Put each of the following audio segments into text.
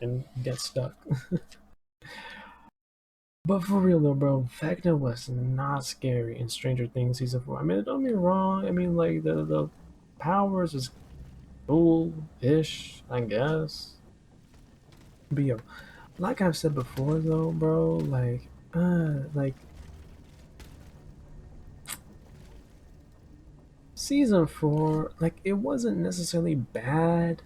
and get stuck. But for real though, bro, Vecna was not scary in Stranger Things season 4. I mean, don't get me wrong. I mean, like the powers is cool-ish, I guess. But yo, like I've said before though, bro, like season 4, like it wasn't necessarily bad,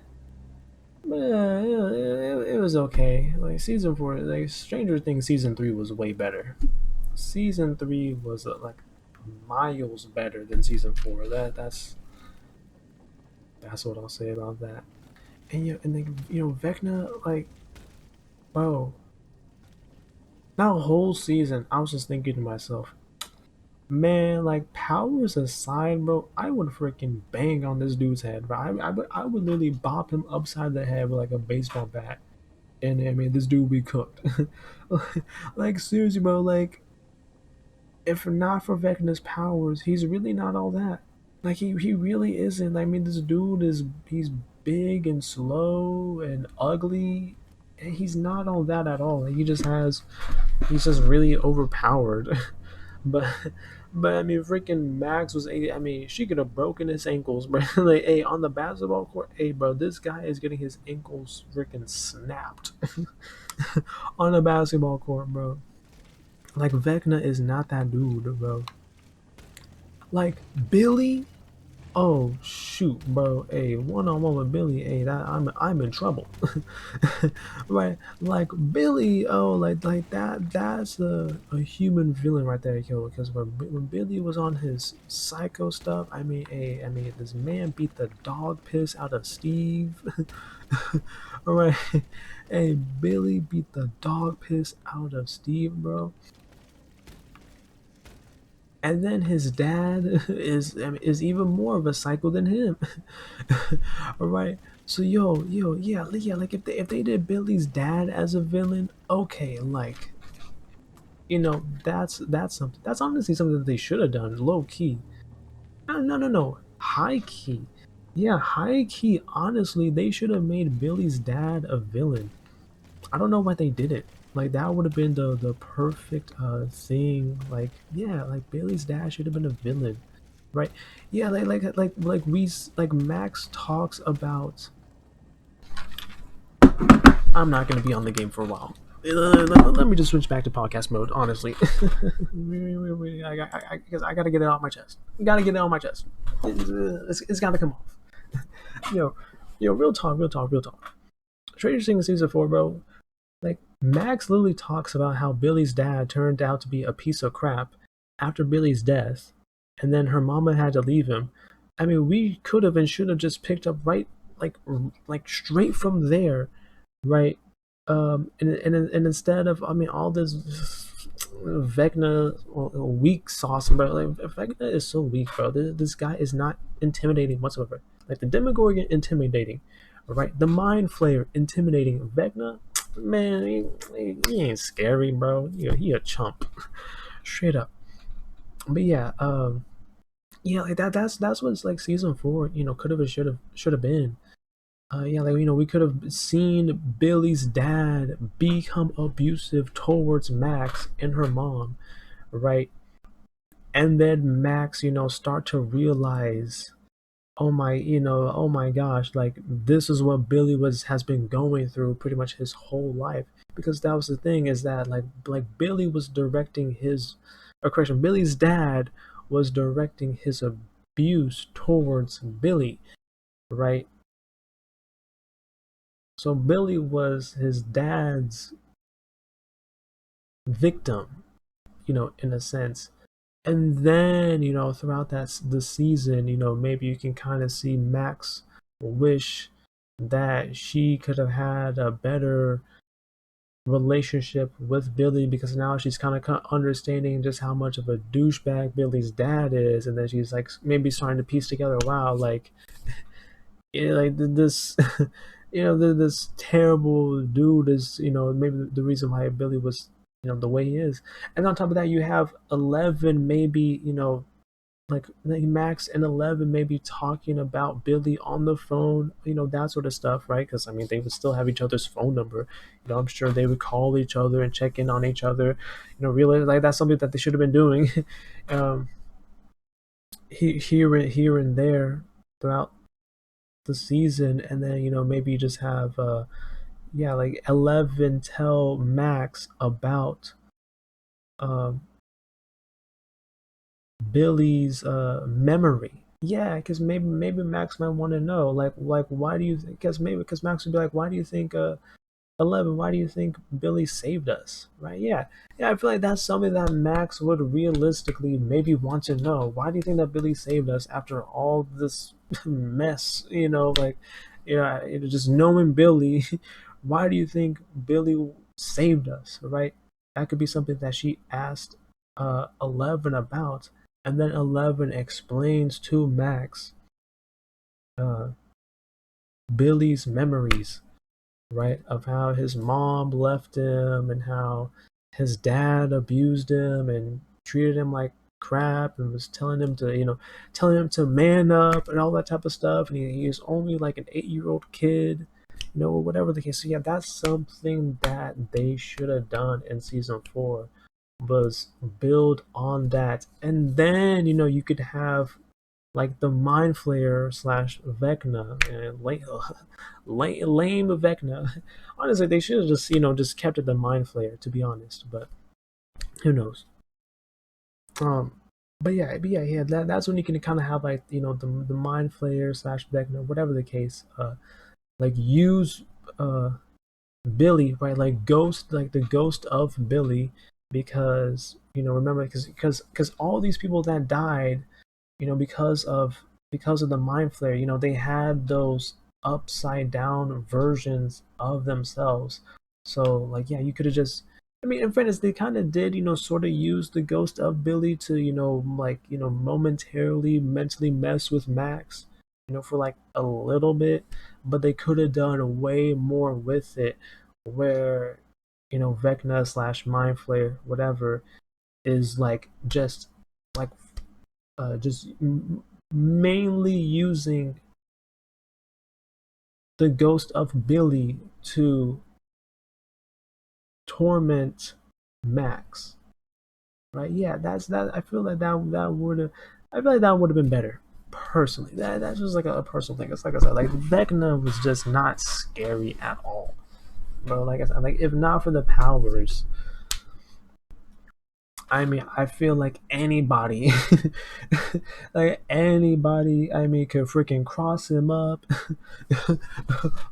but it was okay. Like season 4, like Stranger Things season 3 was way better. Season 3 was like miles better than season 4. That's what I'll say about that. And and then Vecna, like, bro, that whole season, I was just thinking to myself, man, like powers aside, bro, I would freaking bang on this dude's head, bro. I would literally bop him upside the head with like a baseball bat, and I mean this dude would be cooked. Like seriously, bro. Like if not for Vecna's powers, he's really not all that. Like he really isn't. I mean, this dude he's big and slow and ugly. And he's not all that at all. He's just really overpowered. But I mean, freaking Max was. I mean, she could have broken his ankles, bro. Like, hey, on the basketball court, hey, bro, this guy is getting his ankles freaking snapped on the basketball court, bro. Like Vecna is not that dude, bro. Like Billy. Oh shoot, bro! Hey, one on one with Billy. Hey, that I'm in trouble, right? Like Billy. Oh, like that. That's a human villain right there, yo. Because when Billy was on his psycho stuff, I mean, hey, I mean, this man beat the dog piss out of Steve. All right, hey, Billy beat the dog piss out of Steve, bro. And then his dad is even more of a psycho than him. All right. So yeah, like if they did Billy's dad as a villain, okay, like that's something. That's honestly something that they should have done, low key. No, high key. Yeah, high key. Honestly, they should have made Billy's dad a villain. I don't know why they did it. Like that would have been the perfect thing. Like yeah, like Billy's dad should have been a villain, right? Yeah, like Max talks about. I'm not gonna be on the game for a while. Let me just switch back to podcast mode. Honestly, because I gotta get it off my chest. Gotta get it off my chest. It's gotta come off. Yo, real talk, real talk, real talk. Stranger Things season 4, bro. Like Max literally talks about how Billy's dad turned out to be a piece of crap after Billy's death, and then her mama had to leave him. I mean, we could have and should have just picked up right, like straight from there, right? And instead of, I mean, all this Vecna weak sauce, bro. Like Vecna is so weak, bro. This guy is not intimidating whatsoever. Like the Demogorgon intimidating, right? The Mind Flayer intimidating. Vecna, man, he ain't scary, bro. He a chump, straight up. But yeah, like that's what like season 4, could have and should have been. Yeah, like we could have seen Billy's dad become abusive towards Max and her mom, right? And then Max, start to realize, oh my gosh, like this is what Billy was has been going through pretty much his whole life. Because that was the thing is that like Billy was directing his, or correction, Billy's dad was directing his abuse towards Billy, right? So Billy was his dad's victim, in a sense. And then, throughout the season, maybe you can kind of see Max wish that she could have had a better relationship with Billy because now she's kind of understanding just how much of a douchebag Billy's dad is, and then she's like maybe starting to piece together, wow, like like this this terrible dude is maybe the reason why Billy was the way he is. And on top of that you have 11 maybe like Max and Eleven maybe talking about Billy on the phone, that sort of stuff, right? Because I mean, they would still have each other's phone number. I'm sure they would call each other and check in on each other. Realize like that's something that they should have been doing, um, here and there throughout the season, and then maybe you just have yeah, like 11 tell Max about um Billy's memory. Yeah, because maybe Max might want to know, like why do you think? Because Max would be like, why do you think 11? Why do you think Billy saved us? Right? Yeah, yeah. I feel like that's something that Max would realistically maybe want to know. Why do you think that Billy saved us after all this mess? Like, just knowing Billy. Why do you think Billy saved us? Right? That could be something that she asked 11 about, and then 11 explains to Max uh, Billy's memories, right? Of how his mom left him and how his dad abused him and treated him like crap and was telling him to man up and all that type of stuff. And he was only like an 8-year-old kid, or whatever the case. So yeah, that's something that they should have done in season 4, was build on that. And then, you could have like the Mind Flayer slash Vecna and lame Vecna. Honestly, they should have just kept it the Mind Flayer, to be honest. But who knows? Um, but yeah. That's when you can kind of have like the Mind Flayer slash Vecna, whatever the case. Like use uh Billy, right? Like the ghost of Billy, because remember, because all these people that died, because of the Mind Flayer, they had those upside down versions of themselves. So like, yeah, you could have just. I mean, in fairness, they kind of did, sort of use the ghost of Billy to, like, momentarily mentally mess with Max, for like a little bit, but they could have done way more with it, where, Vecna slash Mind Flayer, whatever, is like like just mainly using the ghost of Billy to torment Max. Right? Yeah, that's that. I feel like that would have. I feel like that would have been better. Personally, that's just like a personal thing. It's like I said, like Vecna was just not scary at all, bro. Like I said, like if not for the powers, I mean, I feel like anybody, like anybody, I mean, could freaking cross him up,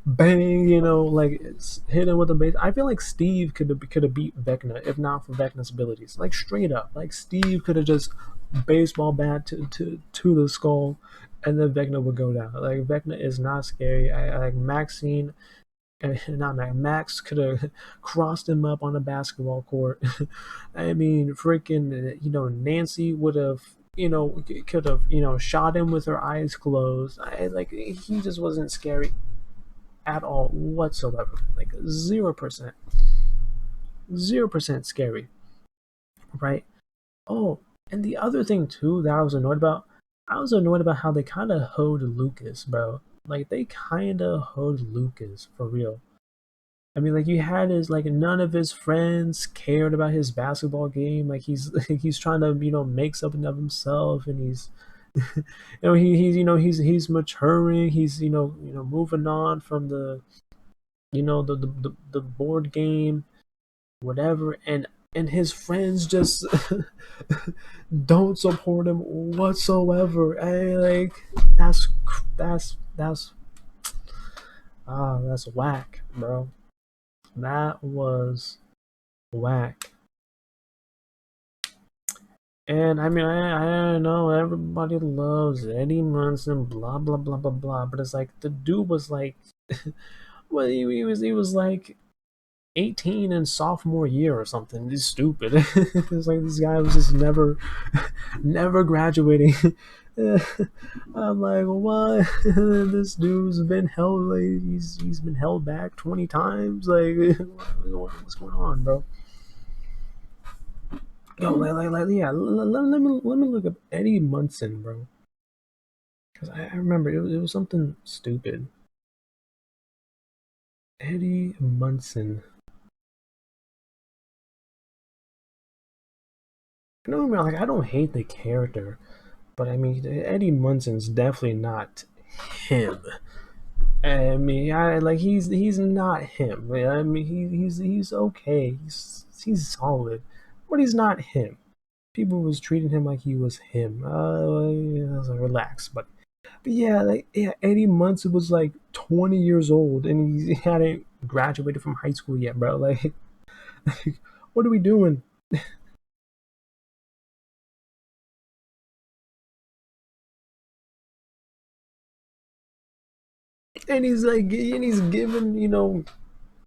bang, like hit him with a base. I feel like Steve could have beat Vecna if not for Vecna's abilities. Like straight up, like Steve could have just baseball bat to the skull, and then Vecna would go down. Like Vecna is not scary. I like Maxine not Max. Max could have crossed him up on a basketball court. I mean, freaking, Nancy would have, could have, shot him with her eyes closed. Like he just wasn't scary at all whatsoever. Like 0%, 0% scary, right? Oh, and the other thing too that I was annoyed about how they kind of hoed Lucas, bro. Like they kind of hoed Lucas for real. I mean, like you had his like none of his friends cared about his basketball game. Like he's he's trying to make something of himself, and he's he's maturing. He's moving on from the board game, whatever, and his friends just don't support him whatsoever. And like that's that's whack, bro. That was whack. And I mean, I know everybody loves Eddie Munson, blah blah blah blah blah. But it's like the dude was like, well, he was like 18 in sophomore year or something. He's stupid. It's like this guy was just never graduating. I'm like, what? This dude's been held. Like, he's been held back 20 times. Like, what's going on, bro? Yo, yeah. Let me look up Eddie Munson, bro. Cause I remember it was something stupid. Eddie Munson. No, like I don't hate the character, but I mean Eddie Munson's definitely not him. I mean, I like he's not him. I mean, he's okay. He's solid, but he's not him. People was treating him like he was him. Yeah, I was like, relax, but yeah, like yeah, Eddie Munson was like 20 years old and he hadn't graduated from high school yet, bro. Like what are we doing? And he's giving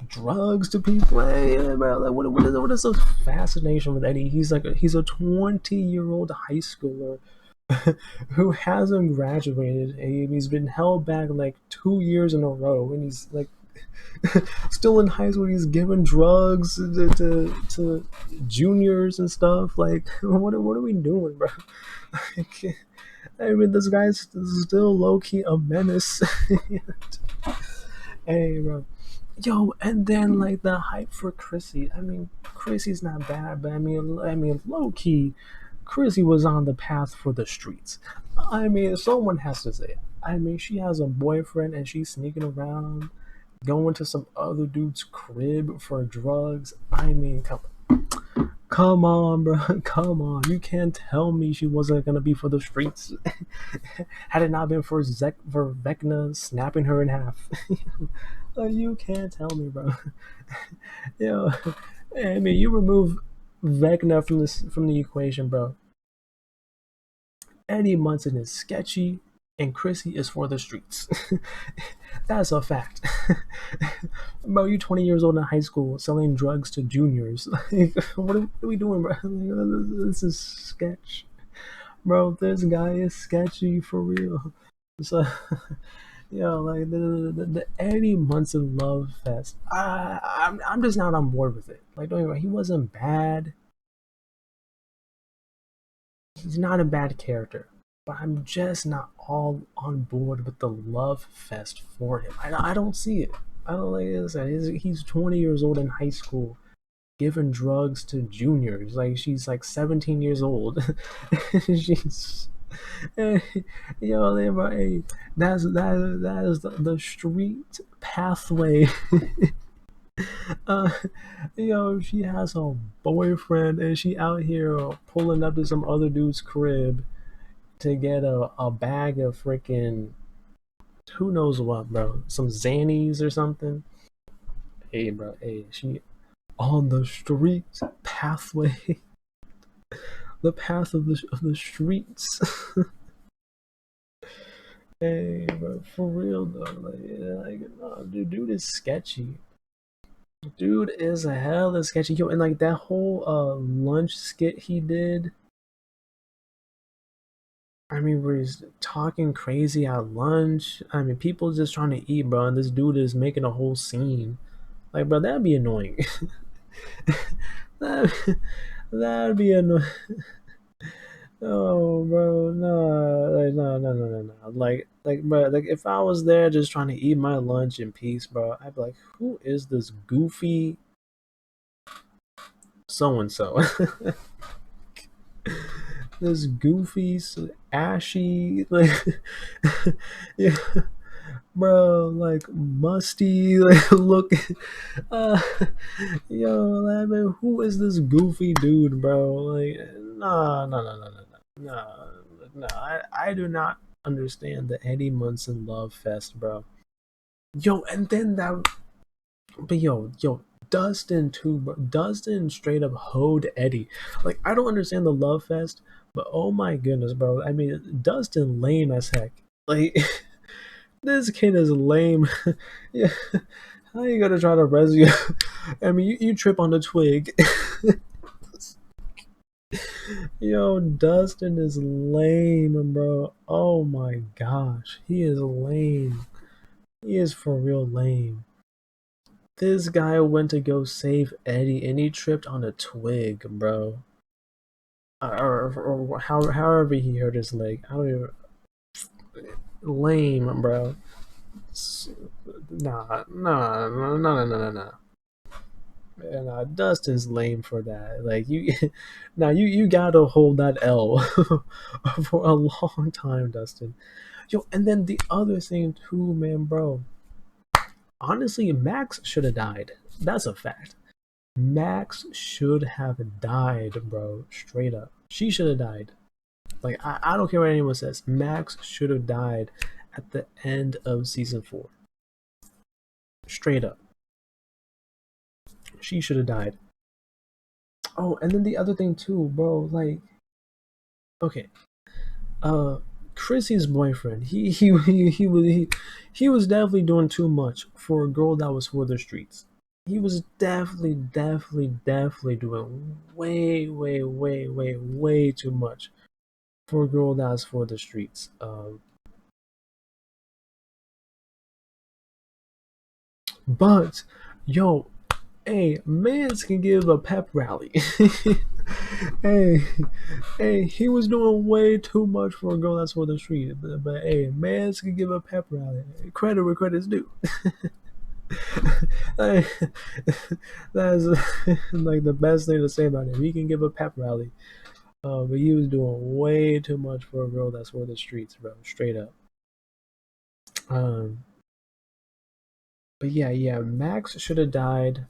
drugs to people. Hey, yeah, bro, like what is the fascination with Eddie? He's a 20-year-old high schooler who hasn't graduated and he's been held back like 2 years in a row and he's like still in high school. He's giving drugs to juniors and stuff. Like what are we doing, bro? Like, I mean, this guy's still low key a menace. Hey, bro. Yo, and then like the hype for Chrissy. I mean, Chrissy's not bad, but I mean, low key, Chrissy was on the path for the streets. I mean, someone has to say it. I mean, she has a boyfriend and she's sneaking around, going to some other dude's crib for drugs. I mean, come on, bro. Come on. You can't tell me she wasn't gonna be for the streets. Had it not been for for Vecna snapping her in half. You can't tell me, bro. Yo, I mean, you remove Vecna from the equation, bro. Eddie Munson is sketchy, and Chrissy is for the streets. That's a fact. Bro, you 20 years old in high school selling drugs to juniors. Like, what are we doing, bro? Like, this is sketch. Bro, this guy is sketchy for real. So, like the Eddie Munson love fest. I'm just not on board with it. Like, don't get me wrong, he wasn't bad. He's not a bad character, but I'm just not all on board with the love fest for him. I don't see it. I don't like this. He's 20 years old in high school, giving drugs to juniors. Like she's like 17 years old. She's hey, that is the street pathway. uh, she has a boyfriend and she out here pulling up to some other dude's crib to get a bag of freaking who knows what, bro. Some Xannies or something. Hey, bro. Hey, she on the street pathway, the path of the streets. Hey, bro, for real though, no, dude is sketchy. Dude is a hell of sketchy. Yo, and like that whole lunch skit he did. I mean, where he's talking crazy at lunch. I mean, people just trying to eat, bro, and this dude is making a whole scene. Like, bro, that'd be annoying. that that'd be annoying. Oh, bro, no, like, no. Bro, like, if I was there just trying to eat my lunch in peace, bro, I'd be like, who is this goofy so and so? This goofy, ashy, like, yeah, bro, like musty, like look, uh, I mean, who is this goofy dude, bro? Like, no. I do not understand the Eddie Munson love fest, bro. Yo, and then that, but Dustin too, bro. Dustin straight up hoed Eddie. Like, I don't understand the love fest, but oh my goodness, bro. I mean, Dustin lame as heck. Like, this kid is lame. Yeah, how you gonna try to rescue? I mean, you trip on the twig. Yo, Dustin is lame, bro. Oh my gosh, he is lame. He is for real lame. This guy went to go save Eddie and he tripped on a twig, bro. or however he hurt his leg. I don't even lame, bro. Nah. And Dustin's lame for that. Like you, now you gotta hold that L for a long time, Dustin. Yo, and then the other thing too, man, bro. Honestly, Max should have died. That's a fact. Max should have died, bro. Straight up, she should have died. Like I don't care what anyone says. Max should have died at the end of season 4. Straight up, she should have died. Oh, and then the other thing too, bro. Like, okay, uh, Chrissy's boyfriend. He was definitely doing too much for a girl that was for the streets. He was definitely doing way too much for a girl that's for the streets. But yo, hey, mans can give a pep rally. hey, hey, he was doing way too much for a girl that's for the street. But hey, mans can give a pep rally. Credit where credit's due. Hey, that's like the best thing to say about him. He can give a pep rally. But he was doing way too much for a girl that's for the streets, bro. Straight up. Um, but yeah, Max should have died.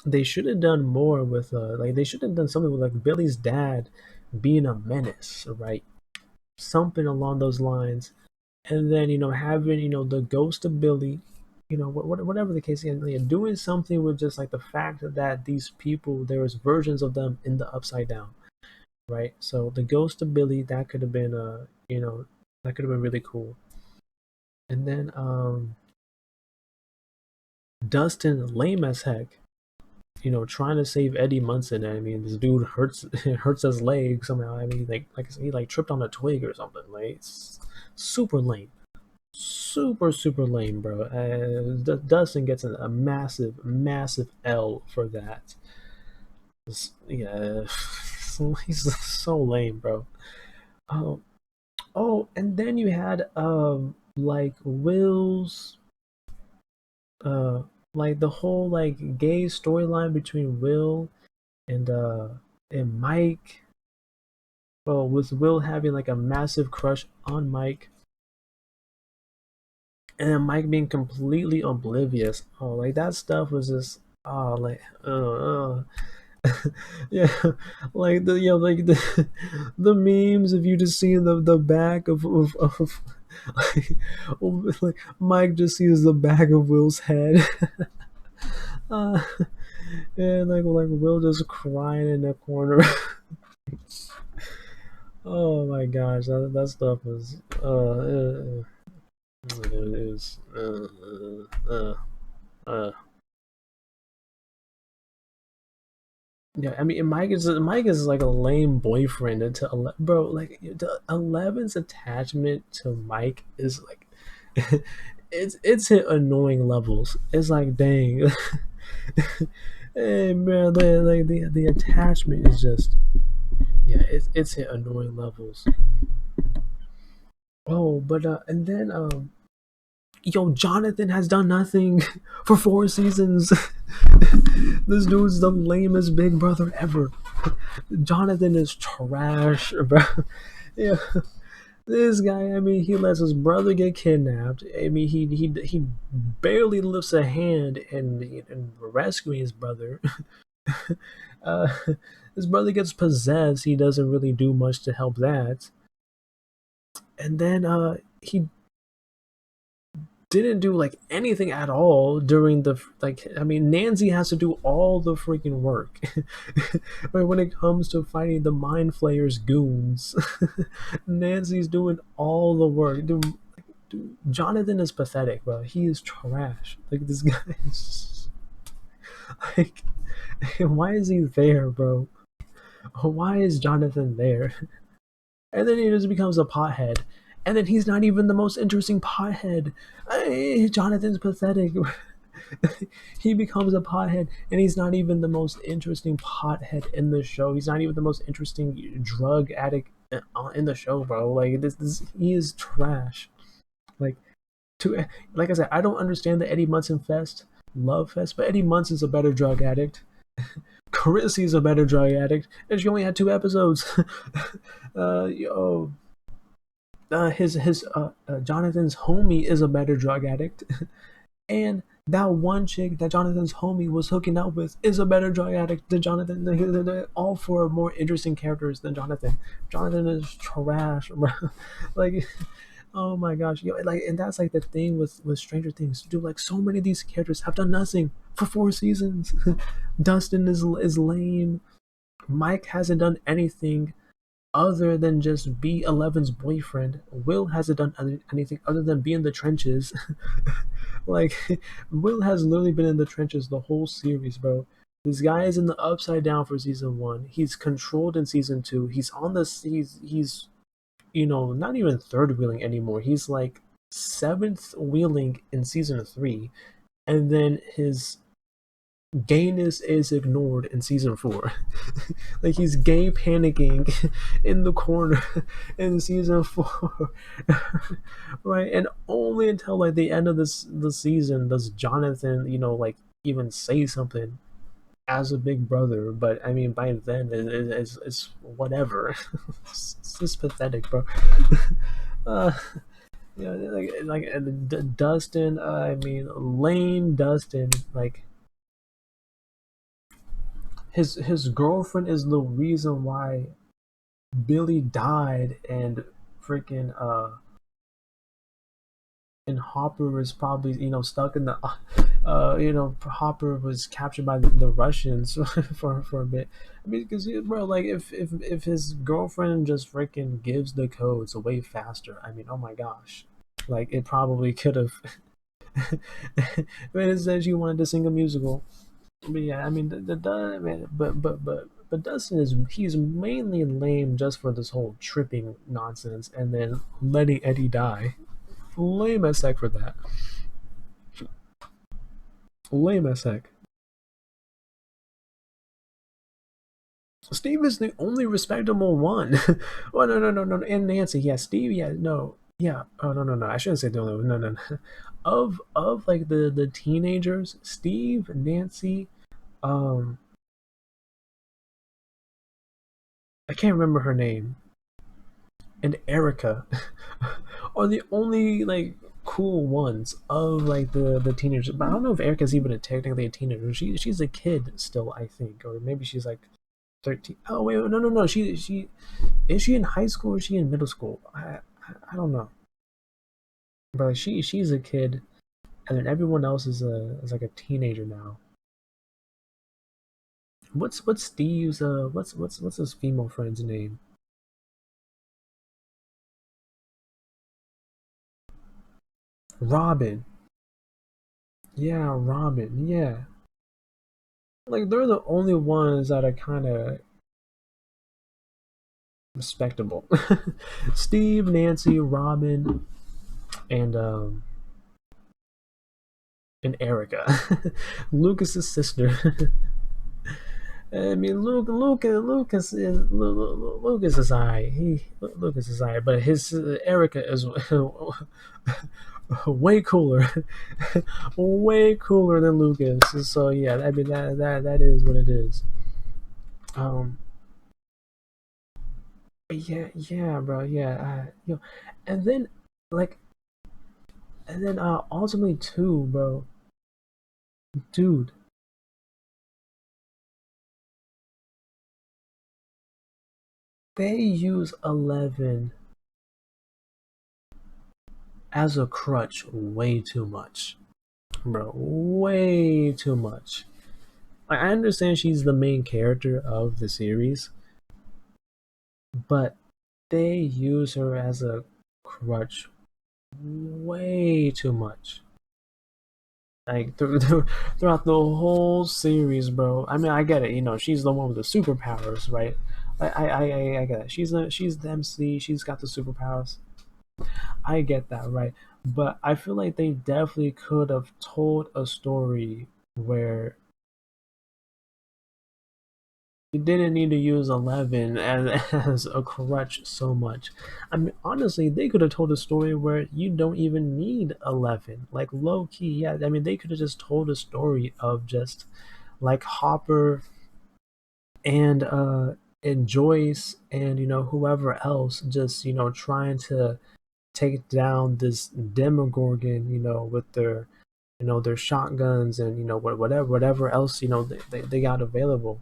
They should have done more with like they should have done something with like Billy's dad being a menace, right? Something along those lines, and then having the ghost of Billy, whatever the case is, doing something with just like the fact that these people there was versions of them in the Upside Down, right? So the ghost of Billy that could have been that could have been really cool, and then Dustin lame as heck trying to save Eddie Munson. I mean, this dude hurts his leg somehow. I mean, like he like tripped on a twig or something. Like it's super lame, super lame, bro. Dustin gets a massive L for that. Yeah, he's so lame, bro. Oh, and then you had like Will's uh like the whole like gay storyline between Will and Mike. Well, with Will having like a massive crush on Mike, and then Mike being completely oblivious. Oh, like that stuff was just like yeah, like the memes of you just seeing the back of like Mike just sees the back of Will's head. uh, and like Will just crying in the corner. Oh my gosh, that stuff is it is yeah. I mean, Mike is like a lame boyfriend to bro. Like the 11's attachment to Mike is like it's hit annoying levels. It's like dang, hey man, like the attachment is just yeah. It's hit annoying levels. Oh, but and then yo, Jonathan has done nothing for 4 seasons. This dude's the lamest big brother ever. Jonathan is trash, bro. Yeah, this guy. I mean, he lets his brother get kidnapped. I mean, he barely lifts a hand in rescuing his brother. uh, his brother gets possessed. He doesn't really do much to help that. And then he didn't do like anything at all during the like I mean Nancy has to do all the freaking work but when it comes to fighting the mind flayers goons. Nancy's doing all the work. Dude, Jonathan is pathetic, bro. He is trash. Like this guy is like why is he there, bro? Why is Jonathan there? And then he just becomes a pothead, and then he's not even the most interesting pothead. Jonathan's pathetic. He becomes a pothead, and he's not even the most interesting pothead in the show. He's not even the most interesting drug addict in the show, bro. Like this he is trash. Like to like I said, I don't understand the Eddie Munson fest, love fest, but Eddie Munson's a better drug addict. Carissy's a better drug addict, and she only had 2 episodes. Yo, his Jonathan's homie is a better drug addict, and that one chick that Jonathan's homie was hooking up with is a better drug addict than Jonathan. They're all four more interesting characters than Jonathan. Jonathan is trash, bro. Like, oh my gosh, yo, like, and that's like the thing with Stranger Things, dude. Like, so many of these characters have done nothing for 4 seasons. Dustin is lame. Mike hasn't done anything other than just be Eleven's boyfriend. Will hasn't done anything other than be in the trenches. Like, Will has literally been in the trenches the whole series, bro. This guy is in the upside down for season 1. He's controlled in season 2. He's on the he's not even third wheeling anymore. He's like seventh wheeling in season 3, and then his gayness is ignored in season 4. Like, he's gay panicking in the corner in season 4. Right? And only until like the end of the season does Jonathan, like, even say something as a big brother. But I mean, by then it's whatever. It's just pathetic, bro. uh yeah, like Dustin, I mean, lame Dustin. Like, his girlfriend is the reason why Billy died, and freaking and Hopper was probably stuck in the Hopper was captured by the Russians for a bit. I mean, because, bro, like, if his girlfriend just freaking gives the codes away faster, I mean, oh my gosh, like, it probably could have. But it said she wanted to sing a musical. But yeah, I mean, man, but Dustin he's mainly lame just for this whole tripping nonsense, and then letting Eddie die. Lame as heck for that. Lame as heck. Steve is the only respectable one. Oh, no, and Nancy, yeah, Steve, yeah, no, yeah. Oh, no, I shouldn't say the only one. No. Of like the teenagers, Steve, Nancy, um, I can't remember her name, and Erica are the only, like, cool ones of like the teenagers. But I don't know if Erica's even technically a teenager. She's a kid still, I think, or maybe she's like 13. Oh wait, no. She is she in high school or is she in middle school? I don't know. But she's a kid, and then everyone else is like a teenager now. What's Steve's what's his female friend's name? Robin. Yeah, Robin. Yeah. Like, they're the only ones that are kind of respectable. Steve, Nancy, Robin, and Erica, Lucas's sister. I mean, Lucas is alright. Lucas is alright, but his Erica is way cooler, way cooler than Lucas. So yeah, I mean, that is what it is. Um, yeah, bro, yeah, and then, like, ultimately too, bro, dude, they use 11 as a crutch way too much, bro, way too much. Like, I understand she's the main character of the series, but they use her as a crutch way too much. Like, throughout the whole series, bro. I mean, I get it. She's the one with the superpowers, right? I get it. She's the MC. She's got the superpowers. I get that, right? But I feel like they definitely could have told a story where you didn't need to use 11 as a crutch so much. I mean, honestly, they could have told a story where you don't even need 11. Like, low key, yeah. I mean, they could have just told a story of just like Hopper and Joyce and whoever else just trying to take down this Demogorgon, with their their shotguns and whatever else they got available,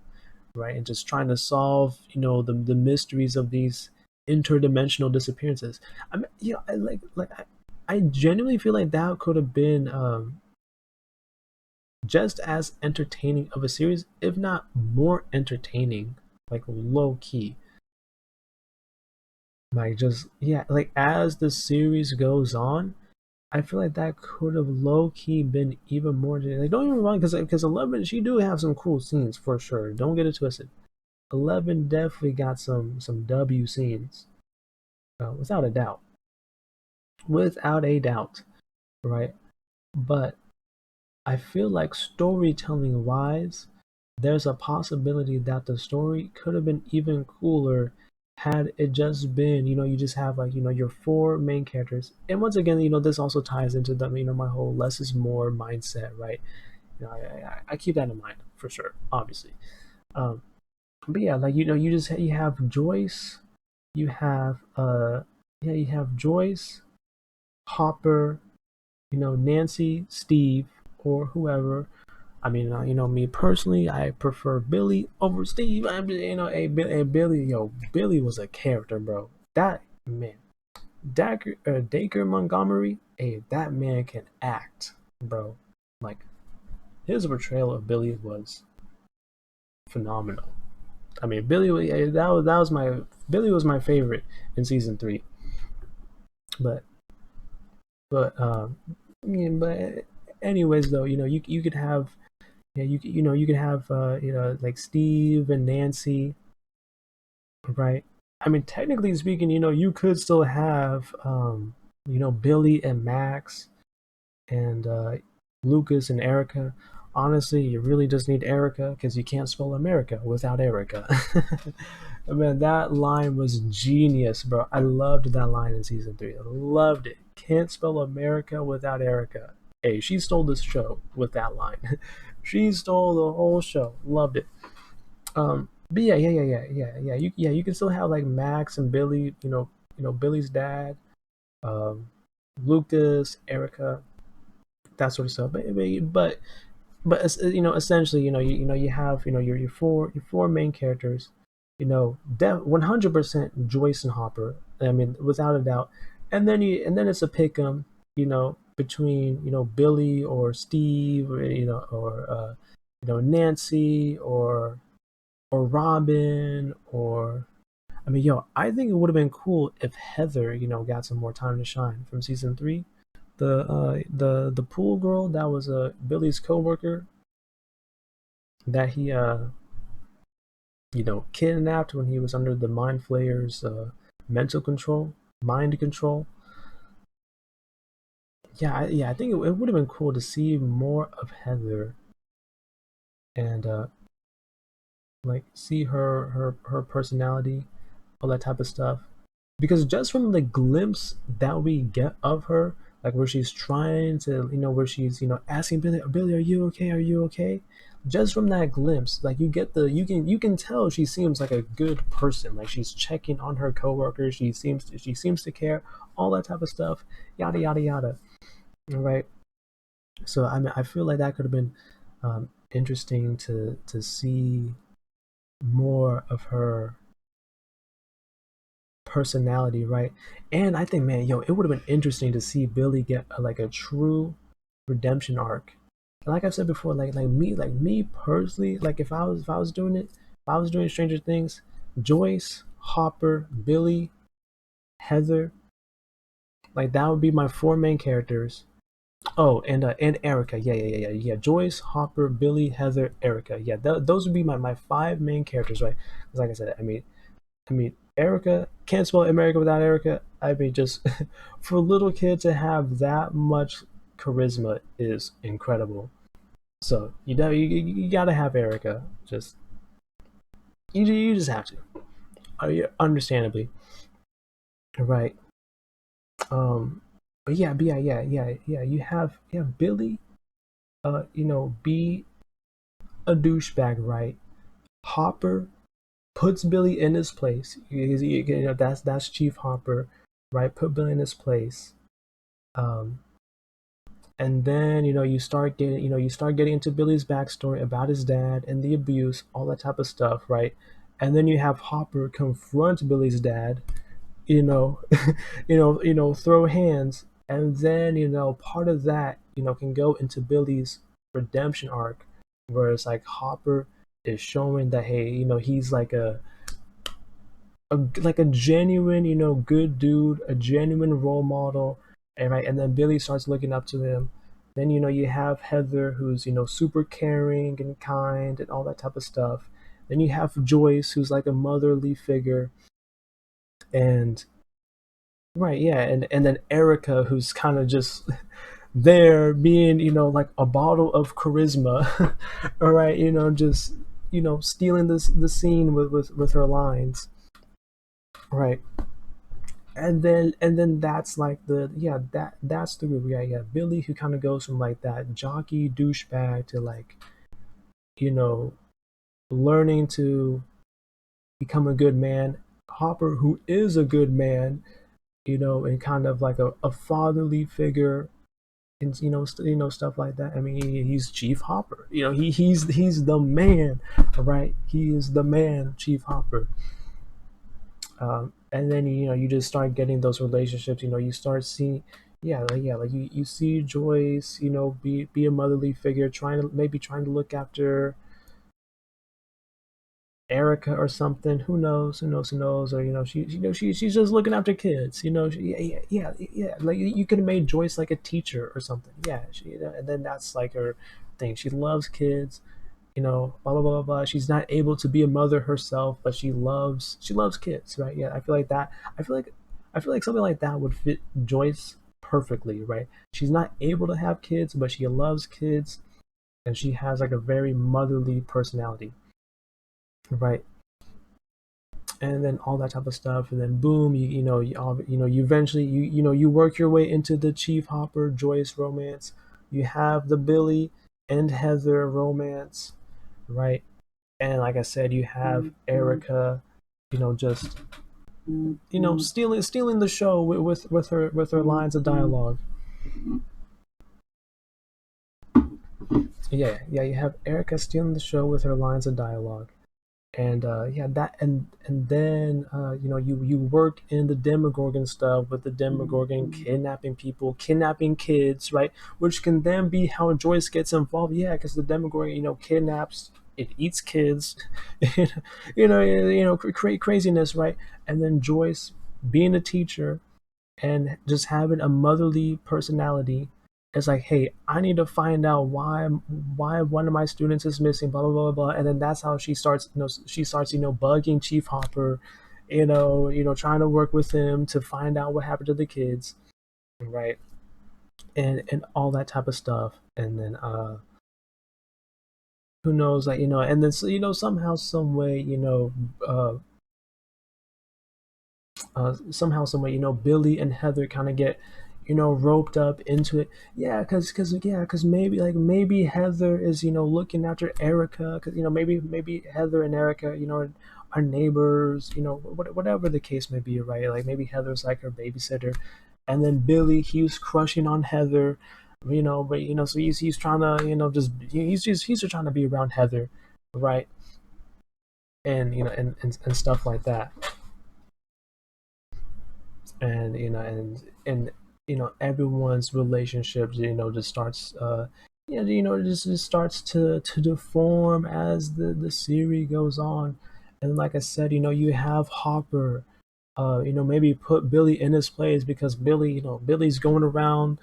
right? And just trying to solve the mysteries of these interdimensional disappearances. I mean, I genuinely feel like that could have been just as entertaining of a series, if not more entertaining, like low key. Like just yeah, like as the series goes on, I feel like that could have low key been even more. Like don't get me wrong, because 11 she do have some cool scenes for sure. Don't get it twisted. 11 definitely got some W scenes, without a doubt, without a doubt, right? But I feel like storytelling wise, there's a possibility that the story could have been even cooler had it just been, you just have like, your four main characters. And once again, this also ties into the, my whole less is more mindset, right? I keep that in mind for sure, obviously. Um, but yeah, like, you have Joyce, you have, yeah, you have Joyce, Hopper, Nancy, Steve, or whoever. I mean, me personally, I prefer Billy over Steve. I'm just, Billy, Billy was a character, bro. That man, Dacre Montgomery, hey, that man can act, bro. Like his portrayal of Billy was phenomenal. I mean, that was my Billy was my favorite in season 3. But yeah, but anyways, though, you could have yeah you could have like Steve and Nancy, right? I mean, technically speaking, you could still have Billy and Max and Lucas and Erica. Honestly, you really just need Erica because you can't spell America without Erica. Man, that line was genius, bro. I loved that line in season 3. I loved it. Can't spell America without Erica. Hey, she stole this show with that line. She stole the whole show. Loved it. But yeah. You can still have like Max and Billy. Billy's dad, um, Lucas, Erica, that sort of stuff. But essentially, you have your four main characters, 100% Joyce and Hopper. I mean, without a doubt. And then it's a pick 'em, between Billy or Steve, or Nancy or Robin or I mean, I think it would have been cool if Heather, got some more time to shine from season 3. The pool girl that was Billy's coworker that he kidnapped when he was under the mind flayer's mental control, mind control. Yeah, I think it would have been cool to see more of Heather and like see her personality, all that type of stuff. Because just from the glimpse that we get of her, like where she's trying to, where she's, asking Billy, are you okay? Are you okay? Just from that glimpse, like you can tell she seems like a good person. Like she's checking on her coworkers. She seems to care, all that type of stuff, yada yada yada. All right. So I mean, I feel like that could have been interesting to see more of her personality, right? And I think, man, it would have been interesting to see Billy get like a true redemption arc. And like I've said before, like me personally, like if I was doing it, if I was doing Stranger Things, Joyce, Hopper, Billy, Heather, like that would be my four main characters. Oh, and Erica, yeah. Joyce, Hopper, Billy, Heather, Erica. Yeah, those would be my five main characters, right? 'Cause like I said, I mean, Erica can't spell America without Erica. I mean, just for a little kid to have that much charisma is incredible. So you gotta have Erica. Just you just have to. Yeah, understandably, right? But yeah. You have Billy. Be a douchebag, right? Hopper puts Billy in his place. That's Chief Hopper, right? Put Billy in his place. Um, and then you start getting into Billy's backstory about his dad and the abuse, all that type of stuff, right? And then you have Hopper confront Billy's dad, you know, throw hands, and then part of that can go into Billy's redemption arc, where it's like Hopper is showing that hey, he's like a genuine, good dude, a genuine role model, and right, and then Billy starts looking up to him. Then you have Heather, who's super caring and kind and all that type of stuff. Then you have Joyce, who's like a motherly figure, and right, yeah, and then Erica, who's kind of just there being like a bottle of charisma, all right, just stealing the scene with her lines, right? And then that's like that's the group. Yeah, Billy, who kind of goes from like that jockey douchebag to like you know learning to become a good man. Hopper, who is a good man, and kind of like a fatherly figure, and stuff like that. I mean, he's Chief Hopper. He's the man, right? He is the man, Chief Hopper. And then you just start getting those relationships. You start seeing, like you see Joyce, be a motherly figure, trying to look after Erica or something. Who knows? Who knows? Or she's just looking after kids. Yeah. Like you could have made Joyce like a teacher or something. Yeah, and then that's like her thing. She loves kids. Blah blah blah blah blah. She's not able to be a mother herself, but she loves kids, right? Yeah, I feel like that. I feel like something like that would fit Joyce perfectly, right? She's not able to have kids, but she loves kids, and she has like a very motherly personality, right? And then all that type of stuff, and then boom, you eventually you work your way into the Chief Hopper Joyce romance. You have the Billy and Heather romance, right? And like I said, you have Erica, just stealing the show with her lines of dialogue. Yeah, you have Erica stealing the show with her lines of dialogue, and yeah, that and then you work in the Demogorgon stuff with the Demogorgon kidnapping people, kidnapping kids, right? Which can then be how Joyce gets involved. Yeah, because the Demogorgon kidnaps. It eats kids, craziness, right? And then Joyce, being a teacher and just having a motherly personality, it's like, hey, I need to find out why one of my students is missing, blah blah blah blah. And then that's how she starts bugging Chief Hopper, trying to work with him to find out what happened to the kids, right? And all that type of stuff. And then who knows, like and then somehow some way uh somehow some way Billy and Heather kind of get roped up into it. Yeah, because maybe Heather is looking after Erica, because maybe Heather and Erica are neighbors, whatever the case may be, right? Like maybe Heather's like her babysitter, and then Billy, he was crushing on Heather, but so he's trying to he's just trying to be around Heather, right? And and stuff like that. And everyone's relationships just starts just starts to deform as the series goes on. And like I said, you have Hopper maybe put Billy in his place, because Billy's going around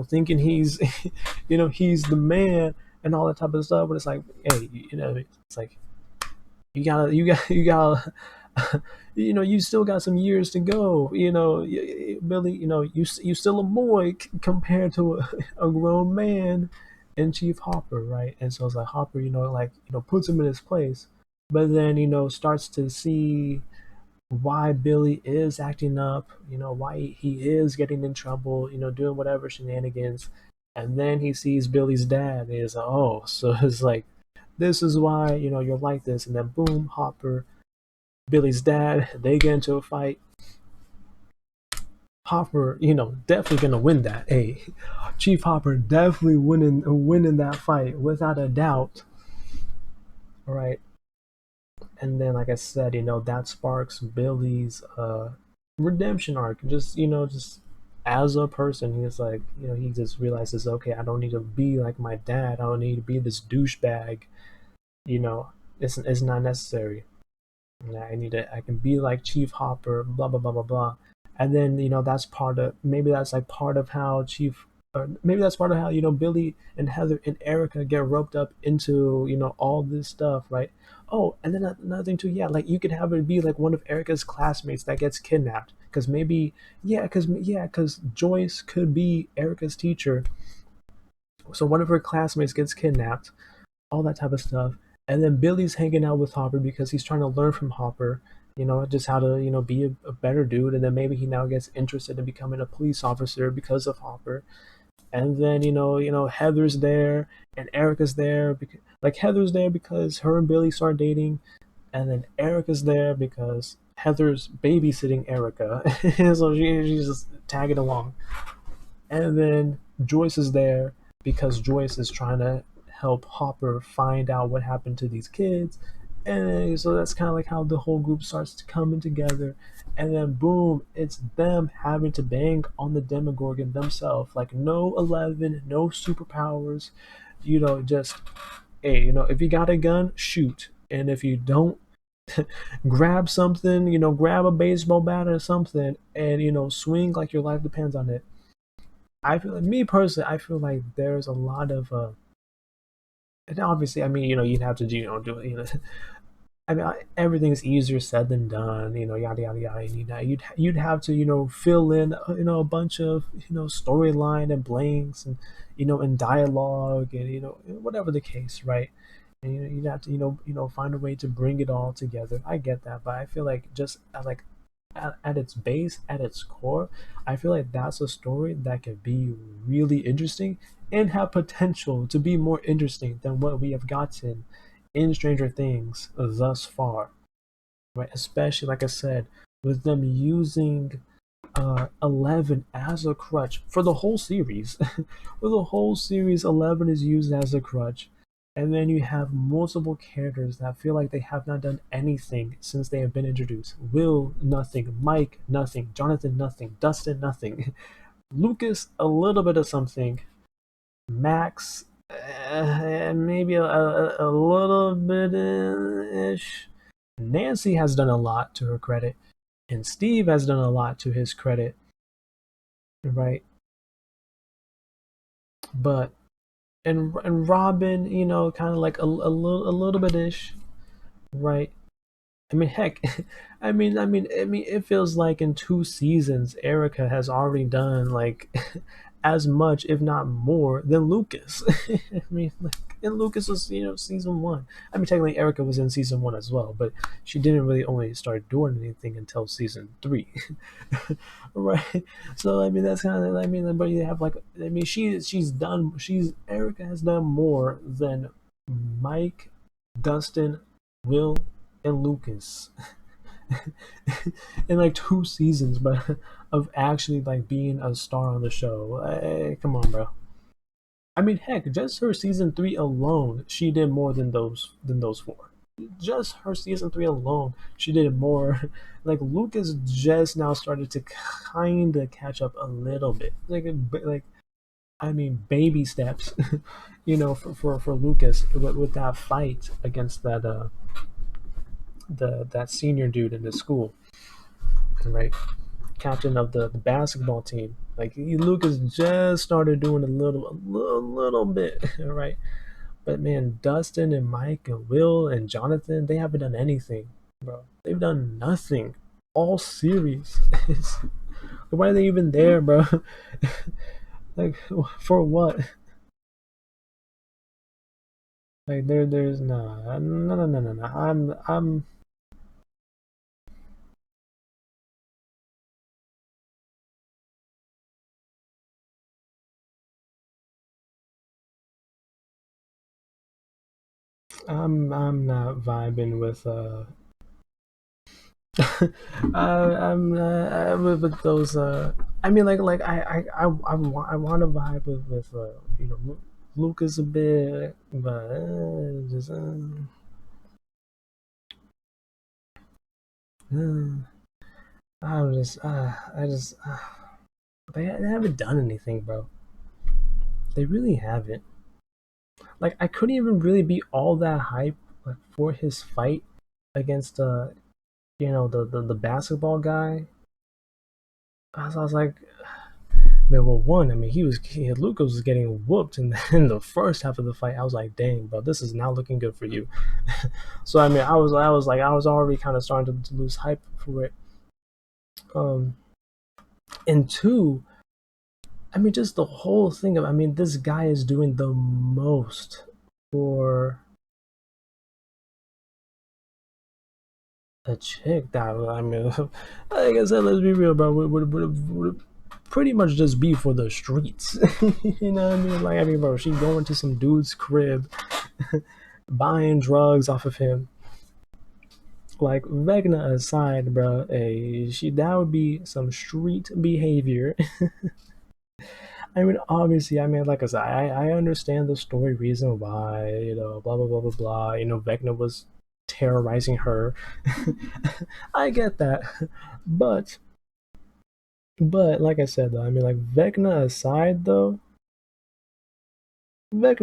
thinking he's he's the man and all that type of stuff. But it's like, hey, it's like you gotta You still got some years to go. Billy, you still a boy compared to a grown man and Chief Hopper, right? And so it's like Hopper, puts him in his place, but then, starts to see why Billy is acting up, why he is getting in trouble, doing whatever shenanigans. And then he sees Billy's dad, and he's like, oh, so it's like, this is why, you're like this. And then boom, Hopper, Billy's dad, they get into a fight. Hopper, definitely gonna win that. Hey, Chief Hopper definitely winning that fight without a doubt. All right. And then, like I said, that sparks Billy's redemption arc. Just as a person, he's like, he just realizes, okay, I don't need to be like my dad. I don't need to be this douchebag. You know, it's not necessary. I can be like Chief Hopper, blah blah blah blah blah. And then that's part of, maybe that's like part of how Chief, or maybe that's part of how Billy and Heather and Erica get roped up into all this stuff, right? Oh, and then another thing too, yeah, like you could have it be like one of Erica's classmates that gets kidnapped, because maybe, because Joyce could be Erica's teacher, so one of her classmates gets kidnapped, all that type of stuff. And then Billy's hanging out with Hopper because he's trying to learn from Hopper, just how to, be a better dude. And then maybe he now gets interested in becoming a police officer because of Hopper. And then, Heather's there and Erica's there. Like, Heather's there because her and Billy start dating. And then Erica's there because Heather's babysitting Erica. So she's just tagging along. And then Joyce is there because Joyce is trying to help Hopper find out what happened to these kids. And so that's kind of like how the whole group starts to coming together. And then boom, it's them having to bang on the Demogorgon themselves. Like, no 11, no superpowers. Just, hey, if you got a gun, shoot. And if you don't, grab something, grab a baseball bat or something, and swing like your life depends on it. I feel like, me personally, I feel like there's a lot of and obviously, I mean, you'd have to do, do it, I mean, everything's easier said than done, yada yada yada. And, you'd have to, fill in, a bunch of, storyline and blanks, and and dialogue, and whatever the case, right? And you'd have to, find a way to bring it all together. I get that, but I feel like just like at its base, at its core, I feel like that's a story that could be really interesting and have potential to be more interesting than what we have gotten in Stranger Things thus far, right? Especially, like I said, with them using 11 as a crutch for the whole series. For the whole series, 11 is used as a crutch. And then you have multiple characters that feel like they have not done anything since they have been introduced. Will, nothing. Mike, nothing. Jonathan, nothing. Dustin, nothing. Lucas, a little bit of something. Max, maybe a little bit ish. Nancy has done a lot to her credit, and Steve has done a lot to his credit, right? But and Robin, kind of like a little bit ish, right? I mean, heck, I mean, it feels like in 2 seasons, Erica has already done like as much, if not more, than Lucas. I mean, like, and Lucas was, season one. I mean, technically, Erica was in season one as well, but she didn't really only start doing anything until season three, right? So I mean, that's kind of, I mean, but you have like, I mean, Erica has done more than Mike, Dustin, Will, and Lucas in like 2 seasons, but of actually like being a star on the show. Hey, come on, bro. I mean, heck, just her season three alone, she did more than those four. Just her season three alone, she did more. Like, Lucas just now started to kind of catch up a little bit. Like, I mean, baby steps. For Lucas with that fight against that senior dude in the school, right? Captain of the basketball team. Like, Lucas just started doing a little bit, right? But man, Dustin and Mike and Will and Jonathan, they haven't done anything. bro. They've done nothing all series. Why are they even there, bro? Like, for what? Like, there's no. I'm not vibing with with those I mean like I want to vibe with Lucas a bit, but just uh, I'm just I just they haven't done anything, bro. They really haven't. Like I couldn't even really be all that hype like for his fight against the basketball guy. I was like, man, well, one, I mean, Lucas was getting whooped in in the first half of the fight. I was like, dang, bro, this is not looking good for you. So I mean, I was already kind of starting to lose hype for it. Um, and two, I mean, just the whole thing of, I mean, this guy is doing the most for a chick that, I mean, like I said, let's be real, bro. Would pretty much just be for the streets. You know what I mean? Like, I mean, bro, she going to some dude's crib, buying drugs off of him. Like, Vecna aside, bro, that would be some street behavior. I mean, obviously, I mean, like I said, I understand the story reason why, blah blah blah blah blah. Vecna was terrorizing her. I get that, but like I said though, I mean, like Vecna aside, like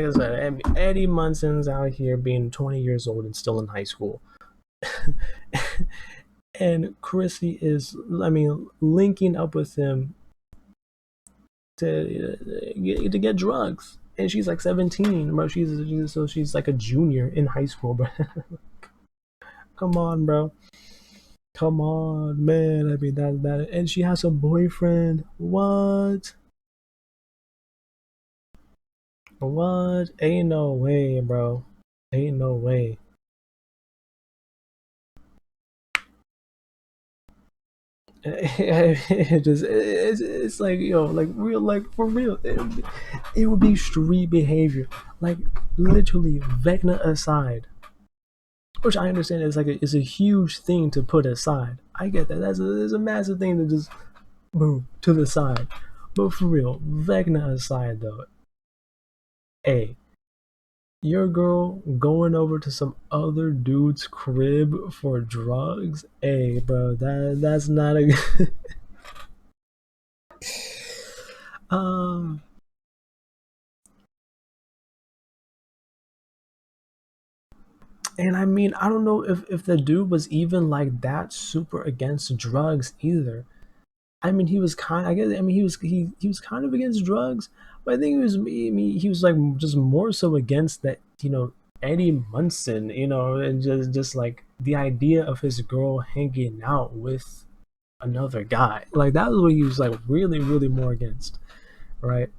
I said, Eddie Munson's out here being 20 years old and still in high school. And Chrissy is, I mean, linking up with him to get drugs, and she's like 17, bro. She's like a junior in high school, bro. Come on, bro. Come on, man. I mean and she has a boyfriend. What? What? Ain't no way, bro. Ain't no way. It's like like real, like for real. It would be street behavior, like literally Vecna aside, which I understand is a huge thing to put aside. I get that. That's a massive thing to just boom to the side. But for real, Vecna aside though, a your girl going over to some other dude's crib for drugs, hey bro, that's not a um and I mean I don't know if the dude was even like that super against drugs either. I mean, he was kind. I guess. I mean, he was kind of against drugs, but I think he was like just more so against that. Eddie Munson. And just like the idea of his girl hanging out with another guy. Like that was what he was like really more against, right?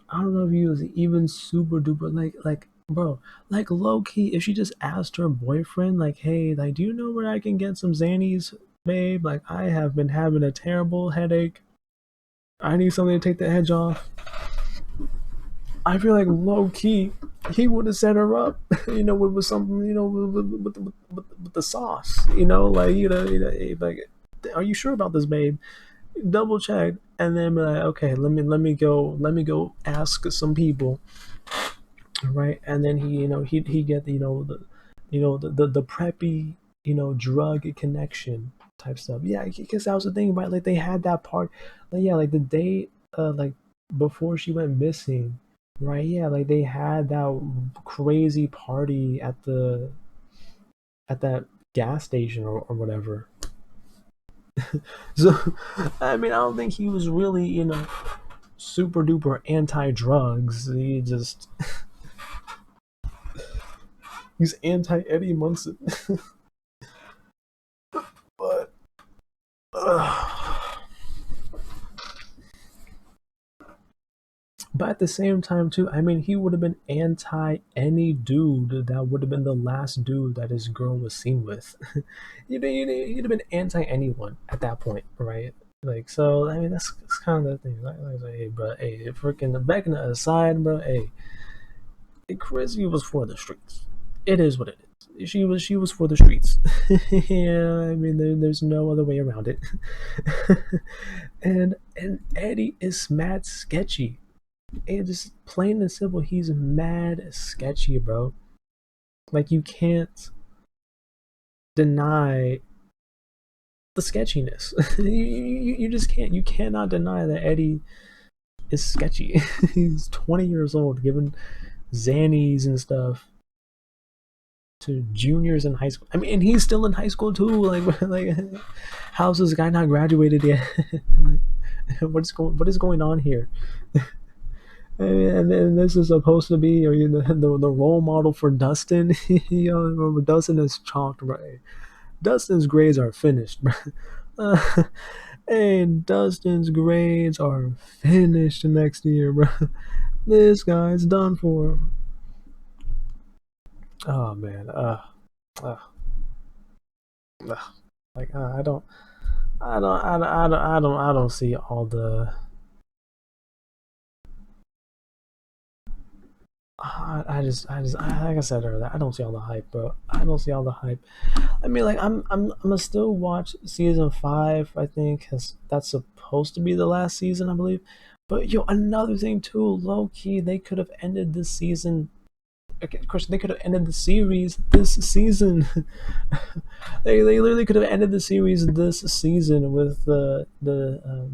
I don't know if he was even super duper like bro, like low key. If she just asked her boyfriend, like, hey, like, do you know where I can get some Xannies, babe? Like, I have been having a terrible headache. I need something to take the edge off. I feel like low key, he would have set her up, with something, with the sauce, like, like, are you sure about this, babe? Double check, and then be like, okay, let me go ask some people, right? And then he get the preppy drug connection type stuff. Yeah, because that was the thing, right? Like they had that part, like yeah, like the day like before she went missing, right? Yeah, like they had that crazy party at that gas station or whatever. So, I mean, I don't think he was really, super duper anti drugs. He's anti Eddie Munson. But, uh, but at the same time, too, I mean, he would have been anti any dude that would have been the last dude that his girl was seen with. He'd have been anti anyone at that point, right? Like, so, I mean, that's kind of the thing. Like, hey, bro, hey, freaking Vecna aside, bro, hey, Chrissy was for the streets. It is what it is. She was for the streets. Yeah, I mean, there's no other way around it. And Eddie is mad sketchy. And just plain and simple, he's mad sketchy, bro. Like you can't deny the sketchiness. You just can't. You cannot deny that Eddie is sketchy. He's 20 years old, giving Xannies and stuff to juniors in high school. I mean, and he's still in high school too. Like, how's this guy not graduated yet? What is going on here? And this is supposed to be, or the role model for Dustin. Dustin is chalked, right? Dustin's grades are finished, bro. Uh, and Dustin's grades are finished next year, bro. This guy's done for. Oh man, uh, uh, like I don't see all the. Like I said earlier, I don't see all the hype, bro. I don't see all the hype. I mean, like I'm gonna still watch season 5. I think 'cause that's supposed to be the last season, I believe. But yo, another thing too, low key, they could have ended this season. Okay, of course, they could have ended the series this season. They literally could have ended the series this season with the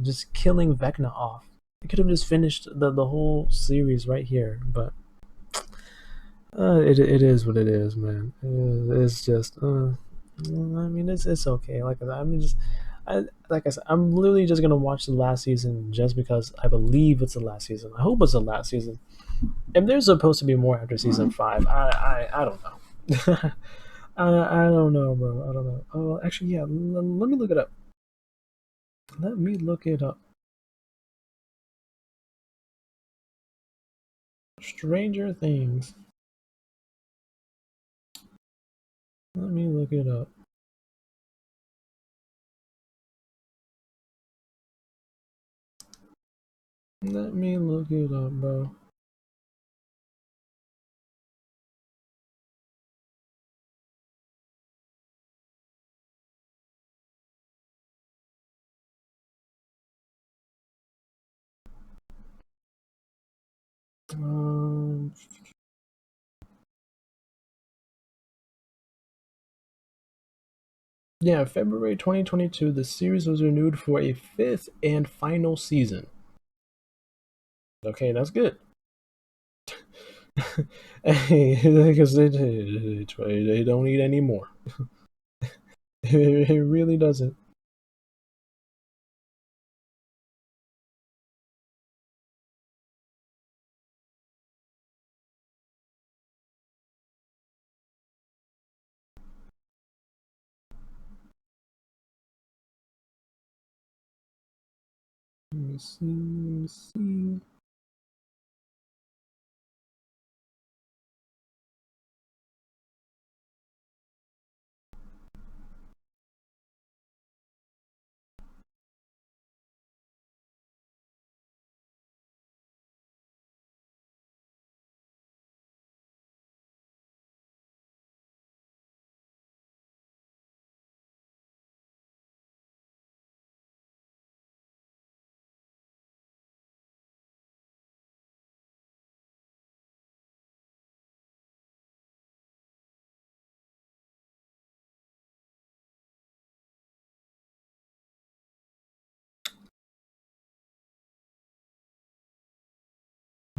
just killing Vecna off. They could have just finished the whole series right here, but it is what it is, man. It's just I mean, it's okay. I mean, like I said, I'm literally just gonna watch the last season just because I believe it's the last season. I hope it's the last season. If there's supposed to be more after season 5, I don't know. I don't know, bro. I don't know. Oh, actually, yeah. Let me look it up. Let me look it up. Stranger Things. Let me look it up. Let me look it up, bro. Um, yeah, February 2022, the series was renewed for a fifth and final season. Okay, that's good. Because they don't need any more. It really doesn't. Let me see. Let me see.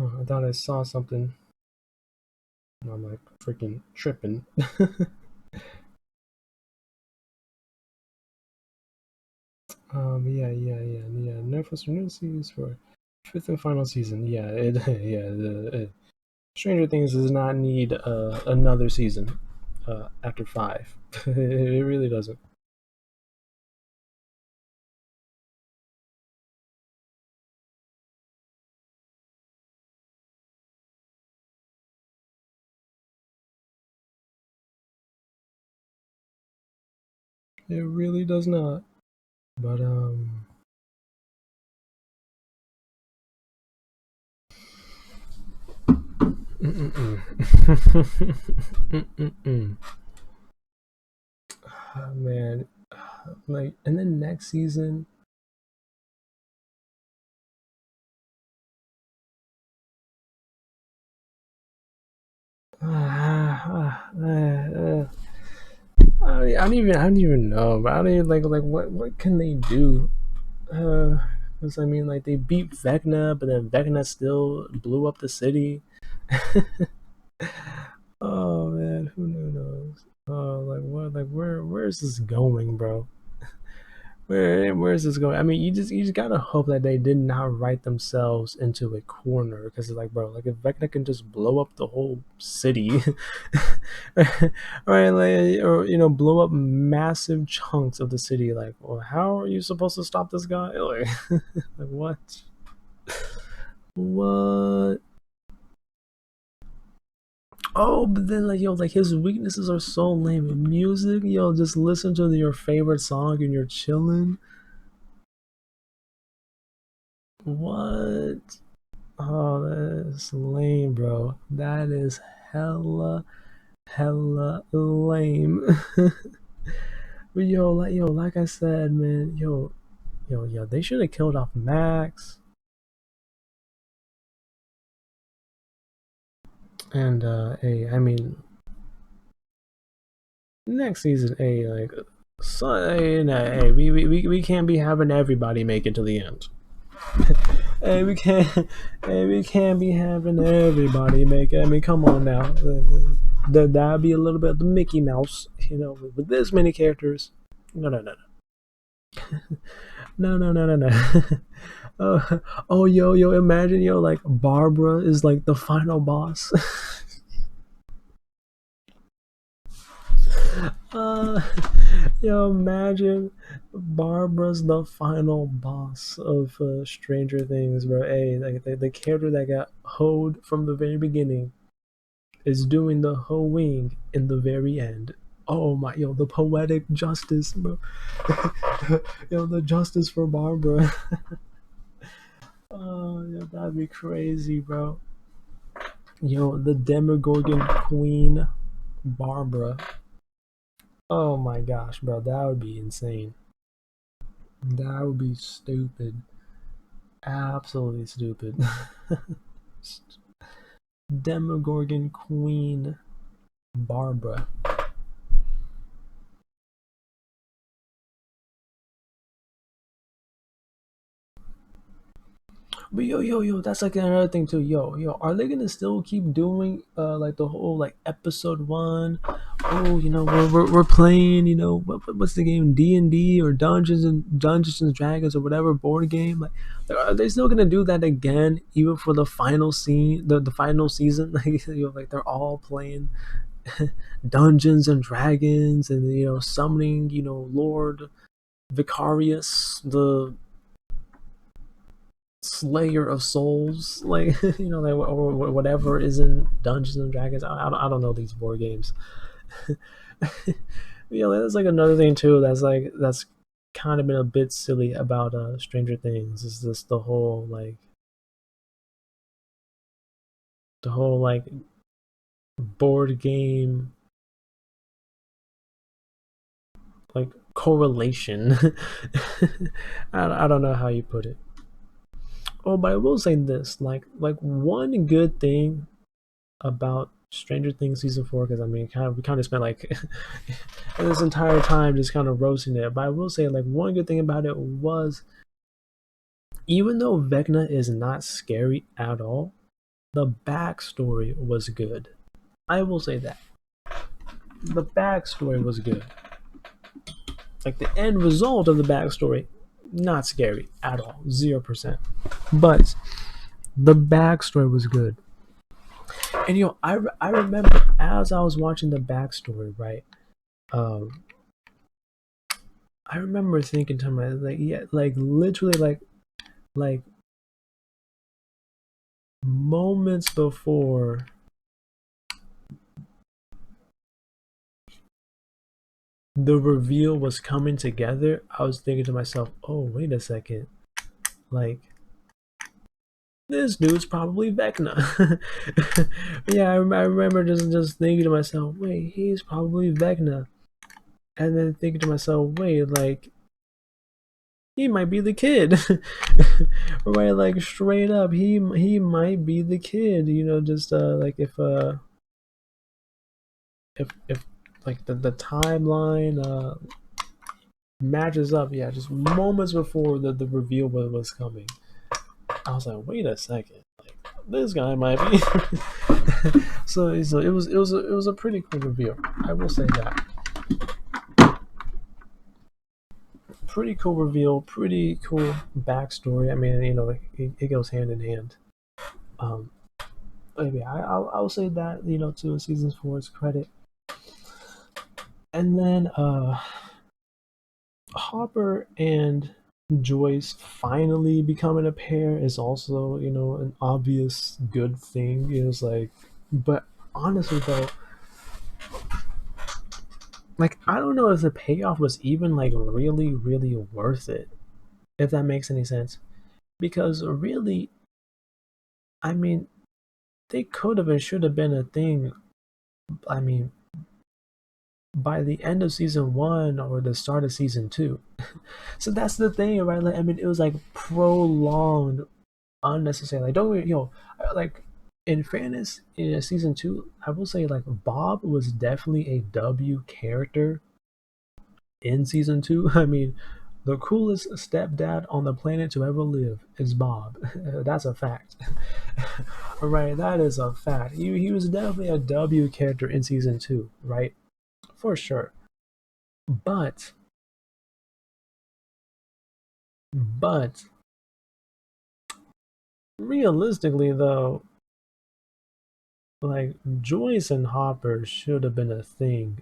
Oh, I thought I saw something. I'm like freaking tripping. Yeah. Netflix renewed series for fifth and final season. Yeah, it, yeah. Stranger Things does not need another season after five. It really doesn't. It really does not. But mm-mm-mm. Mm-mm-mm. Man, like, and then next season, I don't even know, but I don't even like what can they do? Because I mean, like they beat Vecna, but then Vecna still blew up the city. Oh man, who knows? Oh, like what? Like where is this going, bro? Where is this going? I mean, you just gotta hope that they did not write themselves into a corner because it's like, bro, like if Vecna can just blow up the whole city, right? Like, or blow up massive chunks of the city. Like, well, how are you supposed to stop this guy? Like, like what? What? Oh, but then like yo, like his weaknesses are so lame. Music, yo, just listen to your favorite song and you're chilling. What? Oh, that's lame, bro. That is hella lame. But like I said, man, yo, they should have killed off Max and hey, I mean, next season, hey, like, so, hey, nah, hey, we can't be having everybody make it to the end. Hey, we can't be having everybody make it. I mean, come on now. That'd be a little bit of the Mickey Mouse, with this many characters. No, no, no, no. Oh, yo, imagine, like Barbara is like the final boss. uh, imagine Barbara's the final boss of Stranger Things, bro. Hey, like the character that got hoed from the very beginning is doing the hoeing in the very end. Oh my, the poetic justice, bro. The justice for Barbara. Oh, that'd be crazy, bro. The Demogorgon Queen, Barbara. Oh my gosh, bro, that would be insane. That would be stupid. Absolutely stupid. Demogorgon Queen, Barbara. But yo, that's like another thing too. Yo, are they gonna still keep doing like the whole like episode one? Oh, we're playing. What's the game? D&D or Dungeons and Dragons or whatever board game. Like, are they still gonna do that again? Even for the final scene, the final season, like they're all playing Dungeons and Dragons and summoning Lord Vicarious, the Slayer of Souls, like like or whatever is in Dungeons and Dragons. I don't know these board games. Yeah, that's like another thing too. That's kind of been a bit silly about Stranger Things. Is this the whole board game like correlation. I don't know how you put it. Oh, but I will say this: like one good thing about Stranger Things season four, because I mean, we kind of spent like this entire time just kind of roasting it. But I will say, like, one good thing about it was, even though Vecna is not scary at all, the backstory was good. I will say that the backstory was good. Like the end result of the backstory not scary at all, 0%. But the backstory was good. And I remember as I was watching the backstory, right? Um, I remember thinking to myself, like, yeah, like literally, like moments before the reveal was coming together, I was thinking to myself, oh, wait a second, like this dude's probably Vecna. Yeah, I remember just thinking to myself, wait, he's probably Vecna, and then thinking to myself, wait, like he might be the kid, right? Like straight up, he might be the kid. You know, just like if like the timeline matches up, yeah, just moments before the reveal was coming, I was like, wait a second, like this guy might be. So it was a pretty cool reveal. I will say that. Pretty cool reveal, pretty cool backstory. I mean, it goes hand in hand. Um, but yeah, I'll say that to season four's credit. And then Hopper and Joyce finally becoming a pair is also an obvious good thing. It's like, but honestly though, like I don't know if the payoff was even like really worth it, if that makes any sense. Because really, I mean, they could have and should have been a thing. I mean, by the end of season one or the start of season two. So that's the thing, right? Like, I mean, it was like prolonged, unnecessary. Like, don't like in fairness, in season two, I will say like Bob was definitely a W character in season two. I mean, the coolest stepdad on the planet to ever live is Bob. That's a fact. Right, that is a fact. He was definitely a W character in season two, right? For sure. But but realistically though, like Joyce and Hopper should have been a thing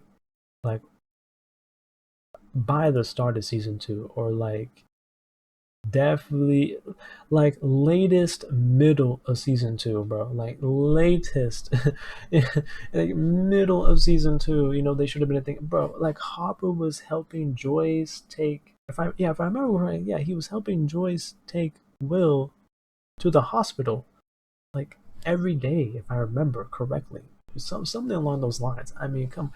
like by the start of season two, or like definitely like latest middle of season two, bro. Like latest like middle of season two, they should have been a thing. Bro, like Hopper was helping Joyce take, if I remember right, yeah, he was helping Joyce take Will to the hospital like every day, if I remember correctly. Something along those lines. I mean, come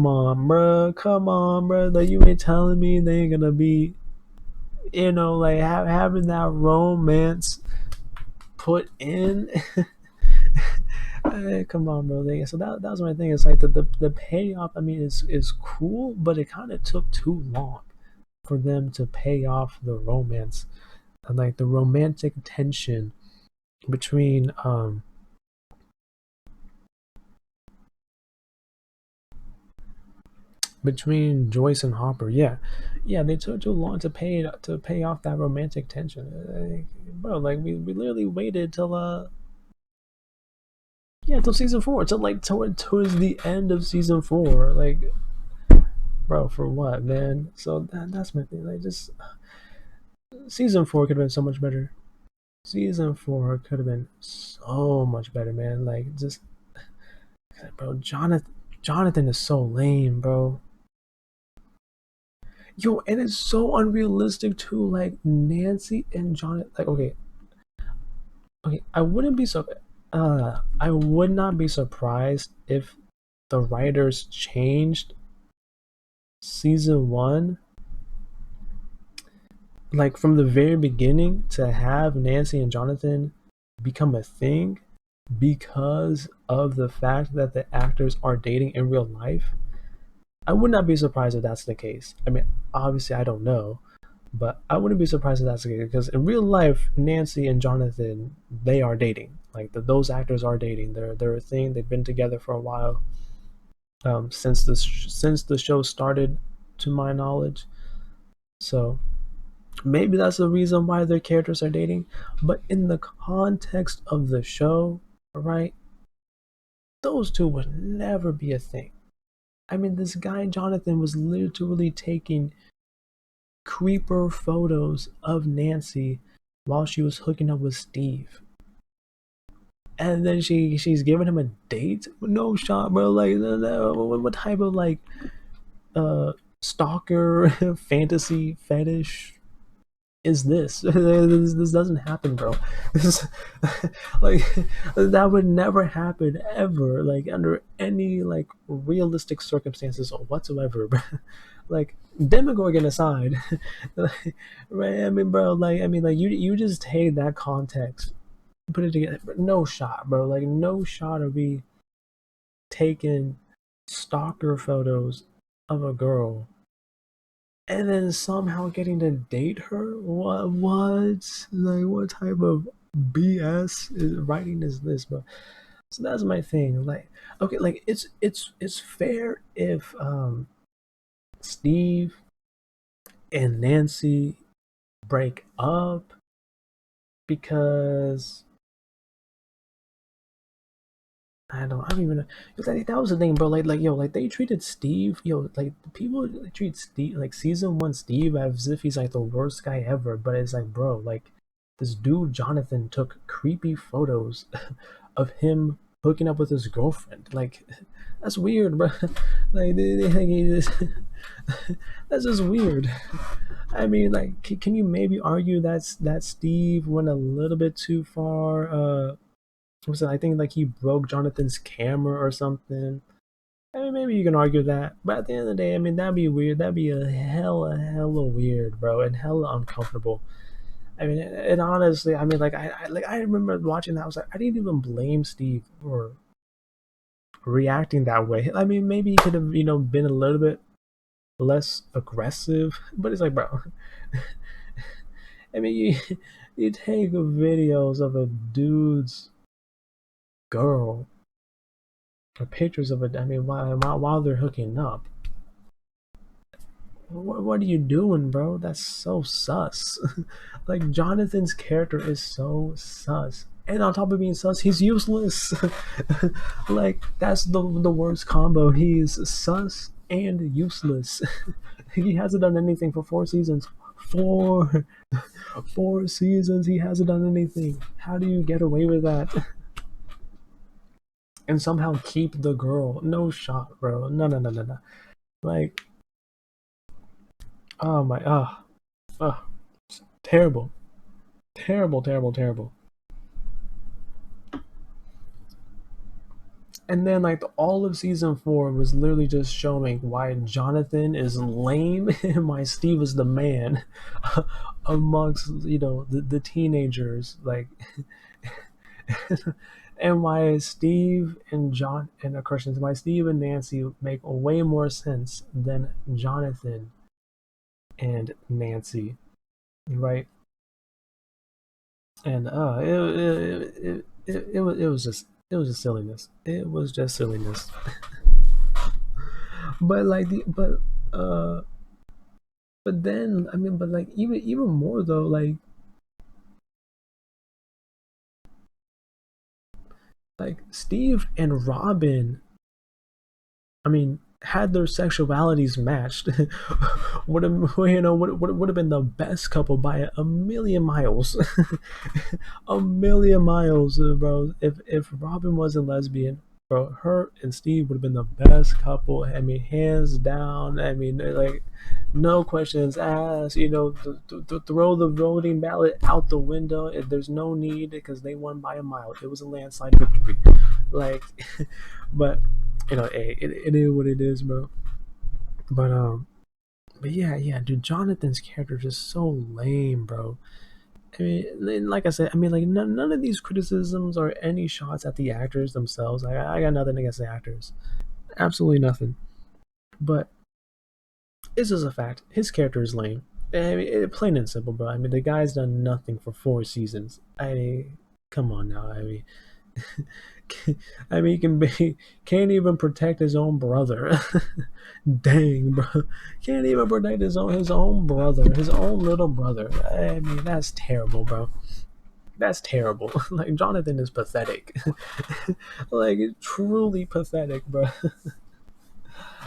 on, bro. Come on, bro. Like you ain't telling me they ain't gonna be, like having that romance put in. Come on, bro. So that was my thing. It's like the payoff. I mean, is cool, but it kind of took too long for them to pay off the romance and like the romantic tension between Joyce and Hopper. Yeah, yeah, they took too long to pay off that romantic tension. Bro, like we literally waited till yeah, till season four, till like towards the end of season four. Like, bro, for what, man? So that's my thing. Like, just season four could have been so much better. Season four could have been so much better, man. Like, just bro, Jonathan is so lame, bro. Yo, and it's so unrealistic too. Like Nancy and Jonathan. Like, okay, I would not be surprised if the writers changed season one, like from the very beginning, to have Nancy and Jonathan become a thing because of the fact that the actors are dating in real life. I would not be surprised if that's the case. I mean, obviously, I don't know, but I wouldn't be surprised if that's the case because in real life, Nancy and Jonathan, they are dating. Like those actors are dating. They're a thing. They've been together for a while. Since the show started, to my knowledge. So maybe that's the reason why their characters are dating. But in the context of the show, right, those two would never be a thing. I mean, this guy Jonathan was literally taking creeper photos of Nancy while she was hooking up with Steve. And then she's giving him a date? No shot, bro. Like, what type of like uh stalker fantasy fetish is this? This doesn't happen, bro. This, like that would never happen ever, like under any like realistic circumstances whatsoever. Like Demogorgon aside, like, right? I mean, bro, like I mean, like you just take that context, put it together. No shot, bro. Like no shot of me taking stalker photos of a girl and then somehow getting to date her? What? Like, what type of BS writing is this, bro? So that's my thing. Like, okay, like it's fair if Steve and Nancy break up because I don't even know. That was the thing, bro. Like yo, like they treated Steve, yo, like people treat Steve, like season one Steve, as if he's like the worst guy ever. But it's like, bro, like this dude Jonathan took creepy photos of him hooking up with his girlfriend. Like that's weird, bro. Like that's just weird. I mean, like, can you maybe argue that Steve went a little bit too far? Was it, I think like he broke Jonathan's camera or something. I mean, maybe you can argue that, but at the end of the day, I mean, that'd be weird. That'd be hella weird, bro, and hella uncomfortable. I mean, and honestly, I mean, I remember watching that. I was like, I didn't even blame Steve for reacting that way. I mean, maybe he could have, been a little bit less aggressive, but it's like, bro, I mean, you take videos of a dude's girl or pictures of it. I mean, while they're hooking up, what are you doing, bro? That's so sus. Like Jonathan's character is so sus, and on top of being sus, he's useless. Like that's the worst combo. He's sus and useless. He hasn't done anything for 4 seasons. Four, 4 seasons. He hasn't done anything. How do you get away with that? And somehow keep the girl? No shot, bro. No. Like, oh my, oh, terrible, terrible. And then like all of season four was literally just showing why Jonathan is lame and why Steve is the man amongst the teenagers, like and why Steve and John and Christians, why Steve and Nancy make way more sense than Jonathan and Nancy, right? And it was just silliness. It was just silliness. But like uh but then I mean but like even more though, like Steve and Robin, I mean, had their sexualities matched, would have would have been the best couple by a million miles, a million miles, bro. If Robin wasn't lesbian, bro, her and Steve would have been the best couple. I mean, hands down. I mean, like, no questions asked. To throw the voting ballot out the window. There's no need because they won by a mile. It was a landslide victory. Like, but hey, it is what it is, bro. But but yeah, dude, Jonathan's character is just so lame, bro. I mean, like I said, I mean, like none of these criticisms are any shots at the actors themselves. I got nothing against the actors, absolutely nothing. But it's just a fact. His character is lame. I mean, plain and simple, bro. I mean, the guy's done nothing for 4 seasons. Come on now. I mean, I mean, he can be can't even protect his own brother. Dang, bro, can't even protect his own brother, his own little brother. I mean, that's terrible, bro. That's terrible. Like Jonathan is pathetic. Like truly pathetic, bro.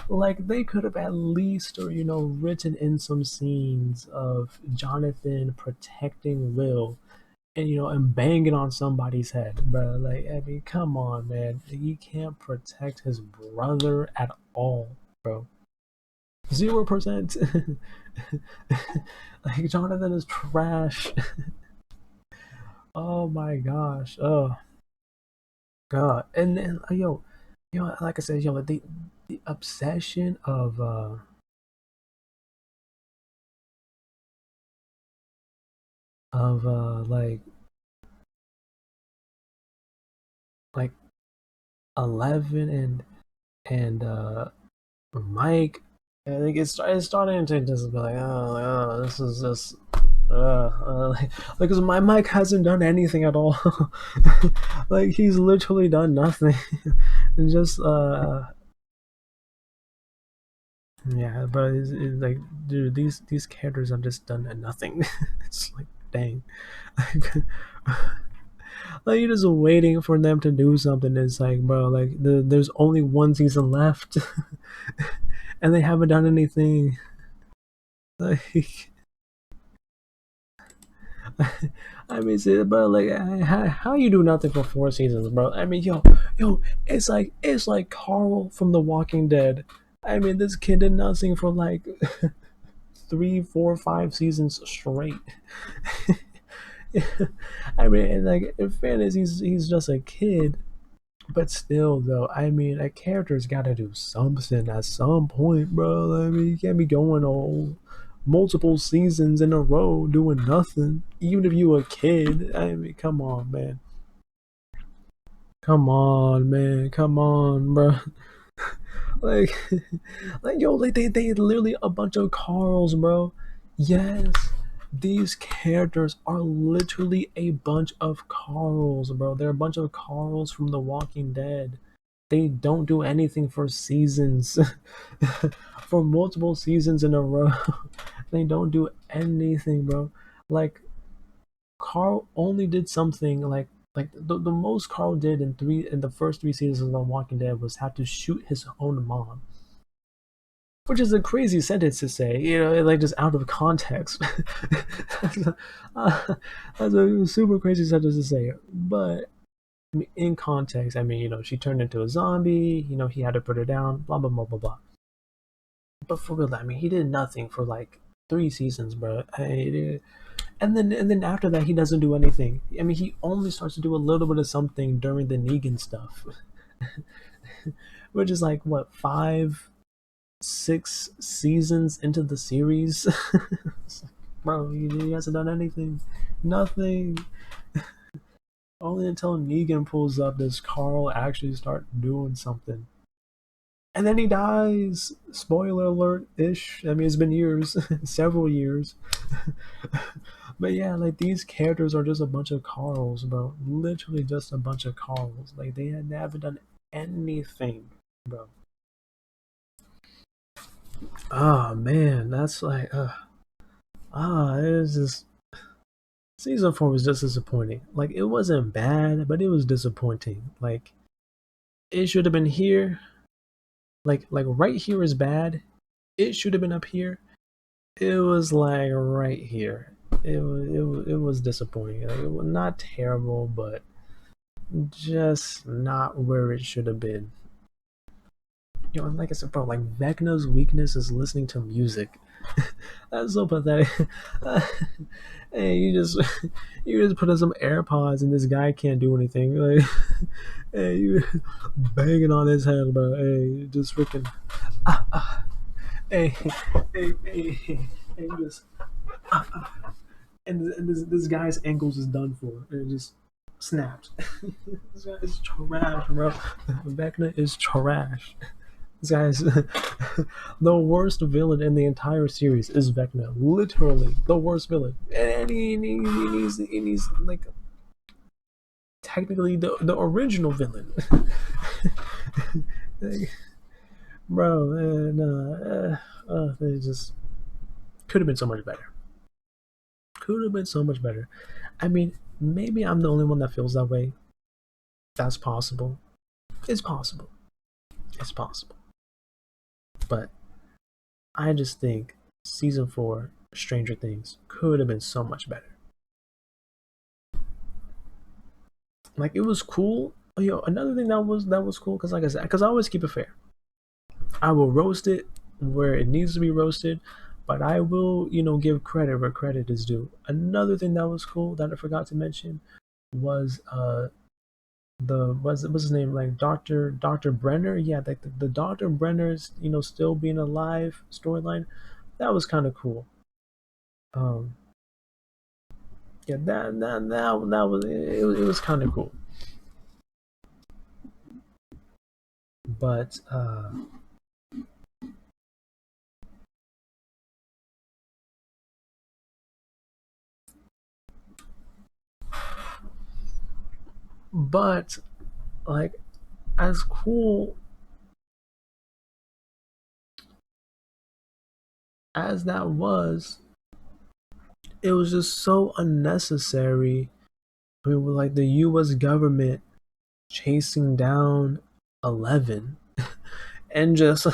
Like they could have at least, or written in some scenes of Jonathan protecting Will and and banging on somebody's head, bro. Like I mean, come on, man. He can't protect his brother at all, bro. 0%. Like Jonathan is trash. Oh my gosh. Oh god. And then like I said, the obsession of like 11 and Mike. I think it's starting to just be like, oh, this is just like, because my Mike hasn't done anything at all. Like he's literally done nothing. And just yeah, but it's like, dude, these characters have just done nothing. It's like, dang. Like you're just waiting for them to do something. It's like, bro, like there's only one season left, and they haven't done anything. Like, I mean, see, bro, like, how you do nothing for 4 seasons, bro? I mean, yo, it's like Carl from The Walking Dead. I mean, this kid did nothing for like 3, 4, 5 seasons straight. I mean, like, in fairness, he's just a kid, but still, though, I mean, a character's got to do something at some point, bro. I mean, you can't be going all multiple seasons in a row doing nothing, even if you a kid. I mean, come on, man. Come on, man. Come on, bro. Like, like yo, like they literally a bunch of Carls, bro. Yes, these characters are literally a bunch of Carls, bro. They're a bunch of Carls from The Walking Dead. They don't do anything for seasons, for multiple seasons in a row. They don't do anything, bro. Like Carl only did something like the most Carl did in the first 3 seasons of The Walking Dead was have to shoot his own mom, which is a crazy sentence to say, like just out of context. uh, that's a super crazy sentence to say, but I mean, in context, I mean, she turned into a zombie. He had to put her down. Blah blah blah blah blah. But for real, I mean, he did nothing for like 3 seasons, bro. And then after that, he doesn't do anything. I mean, he only starts to do a little bit of something during the Negan stuff, which is like what 5, 6 seasons into the series. Bro, he hasn't done anything, nothing. Only until Negan pulls up does Carl actually start doing something. And then he dies. Spoiler alert ish. I mean, it's been years, several years. But yeah, like these characters are just a bunch of Carls, bro. Literally just a bunch of Carls. Like they had never done anything, bro. Ah, man, that's like, it's just season 4 was just disappointing. Like it wasn't bad, but it was disappointing. Like it should have been here. Like right here is bad. It should have been up here. It was like right here. It was disappointing. Like, it was not terrible, but just not where it should have been. And like I said, bro, like Vecna's weakness is listening to music. That's so pathetic. Hey, you just put in some AirPods and this guy can't do anything. Like, hey, you banging on his head, bro. Hey, just freaking. Hey, hey, just. And this guy's ankles is done for. It just snapped. This guy is trash, bro. Vecna is trash. This guy is the worst villain in the entire series is Vecna. Literally the worst villain. And he needs like technically the original villain. Like, bro, it just could have been so much better. Could have been so much better. I mean, maybe I'm the only one that feels that way. That's possible. It's possible. It's possible. But I just think season four, Stranger Things, could have been so much better. Like it was cool. Yo, another thing that was cool because like I said, because I always keep it fair. I will roast it where it needs to be roasted, but I will, give credit where credit is due. Another thing that was cool that I forgot to mention was the what's his name, like Dr. Brenner. Yeah, like the Dr. Brenner's still being alive storyline. That was kind of cool. Um, yeah, that was it was kind of cool. But but like as cool as that was, it was just so unnecessary. I mean, with like the U.S. government chasing down 11 and just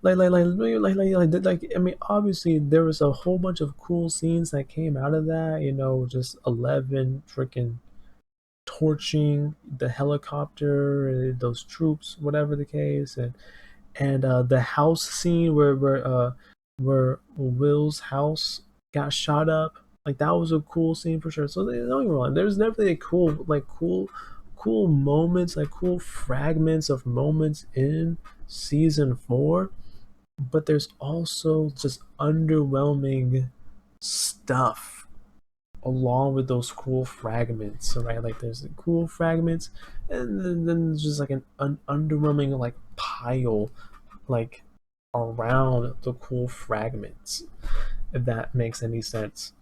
I mean, obviously there was a whole bunch of cool scenes that came out of that. Just 11 freaking torching the helicopter, those troops, whatever the case, and the house scene where Will's house got shot up. Like that was a cool scene for sure. So don't get me wrong. There's definitely cool moments, like cool fragments of moments in season four. But there's also just underwhelming stuff along with those cool fragments, right? Like there's the cool fragments, and then there's just like an underwhelming like pile like around the cool fragments, if that makes any sense.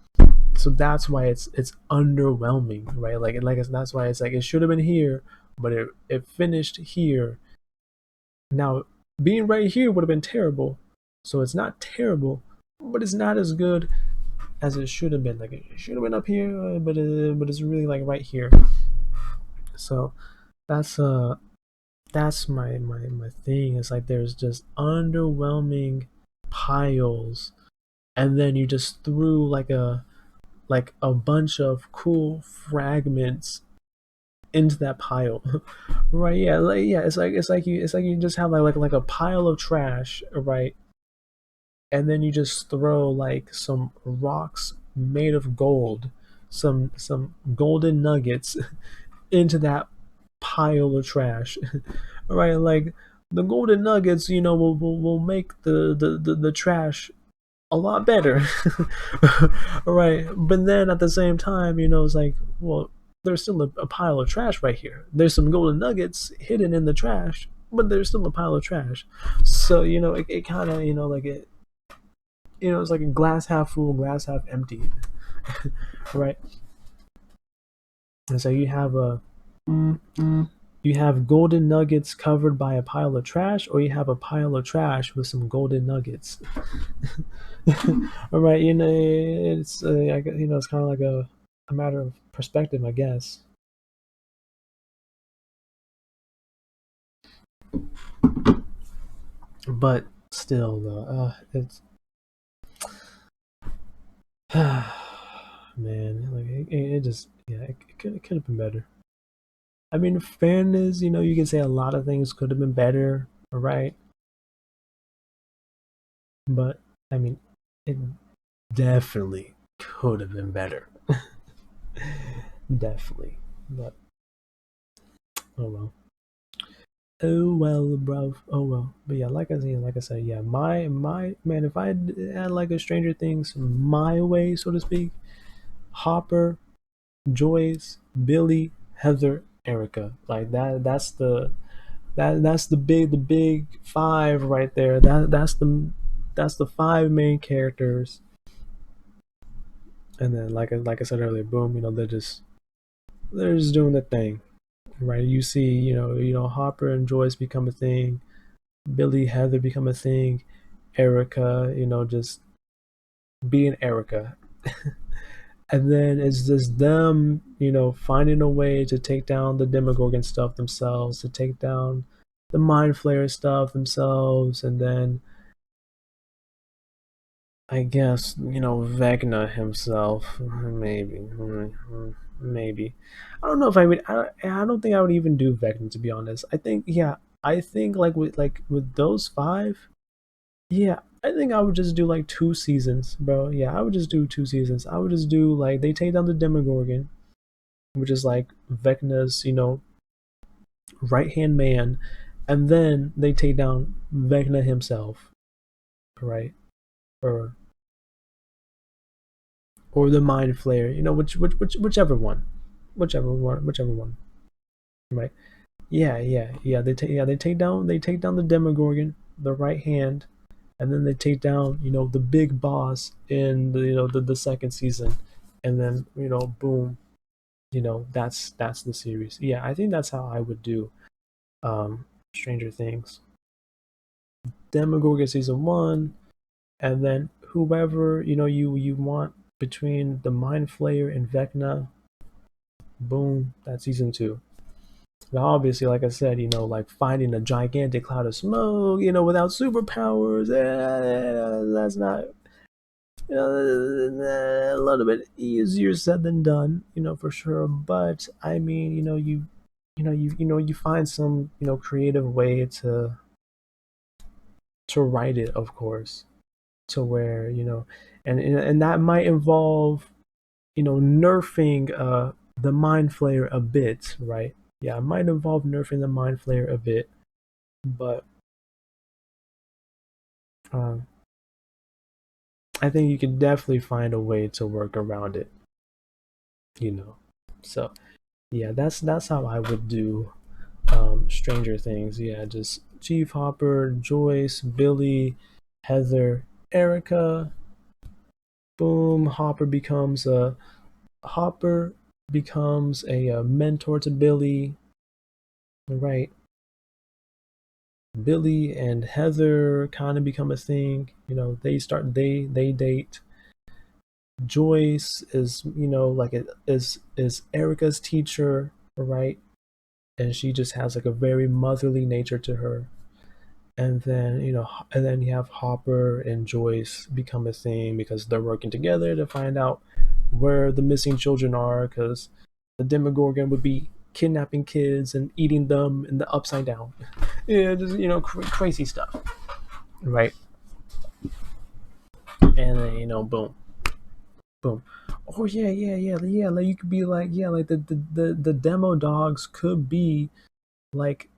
So that's why it's underwhelming, right? That's why it's like it should have been here, but it finished here. Now being right here would have been terrible. So it's not terrible, but it's not as good as it should have been. Like it should have been up here, but it's really like right here. So that's my thing. It's like there's just underwhelming piles, and then you just threw like a bunch of cool fragments into that pile. Right, yeah, it's like you just have like a pile of trash, right? And then you just throw like some rocks made of gold, some golden nuggets into that pile of trash. Right, like the golden nuggets, will make the trash a lot better. Right, but then at the same time, it's like, well, there's still a pile of trash right here. There's some golden nuggets hidden in the trash, but there's still a pile of trash. So it kind of, like it's like a glass half full, glass half empty. Right, and so you have golden nuggets covered by a pile of trash, or you have a pile of trash with some golden nuggets. All right, it's kind of like a matter of perspective, I guess. But still, though, it's man, like it just yeah, it could have been better. I mean, in fairness, you can say a lot of things could have been better, right? But I mean, it definitely could have been better. Definitely, but oh well. Oh well, bro. Oh well. But yeah, like I said, yeah. My man, if I had like a Stranger Things my way, so to speak, Hopper, Joyce, Billy, Heather, Erica, like that. That's the big five right there. That's the five main characters. And then like I said earlier, boom. They're just doing the thing. right? You see, Hopper and Joyce become a thing, Billy, Heather become a thing, Erica, just being Erica. And then it's just them, finding a way to take down the Demogorgon stuff themselves, to take down the Mind Flayer stuff themselves, and then I guess, Vecna himself, maybe. I don't know if I would. I don't think I would even do Vecna, to be honest. I think, yeah, I think like with those five, yeah, I think I would just do like 2 seasons, bro. Yeah, I would just do 2 seasons. I would just do like they take down the Demogorgon, which is like Vecna's, right hand man, and then they take down Vecna himself, right? Or the Mind Flayer, whichever one, whichever one, right? Yeah. They take down the Demogorgon, the right hand, and then they take down the big boss in the second season, and then boom, that's the series. Yeah, I think that's how I would do Stranger Things. Demogorgon season one, and then whoever you want between the Mind Flayer and Vecna, boom, that's season two. Now, obviously, like I said, like finding a gigantic cloud of smoke, without superpowers, that's not, a little bit easier said than done, for sure. But I mean, you find some, creative way to write it, of course, to where and that might involve nerfing the Mind Flayer a bit, right? Yeah, it might involve nerfing the Mind Flayer a bit, but um, I think you can definitely find a way to work around it, you know. So yeah, that's how I would do Stranger Things. Yeah, just Chief, Hopper, Joyce, Billy, Heather, Erica. Boom, Hopper becomes a mentor to Billy, right? Billy and Heather kind of become a thing. They date. Joyce is like is Erica's teacher, right? And she just has like a very motherly nature to her. And then you have Hopper and Joyce become a thing because they're working together to find out where the missing children are, because the Demogorgon would be kidnapping kids and eating them in the upside down. Yeah, just crazy stuff, right? And then boom, boom. Oh yeah. Like you could be like, yeah, like the demo dogs could be like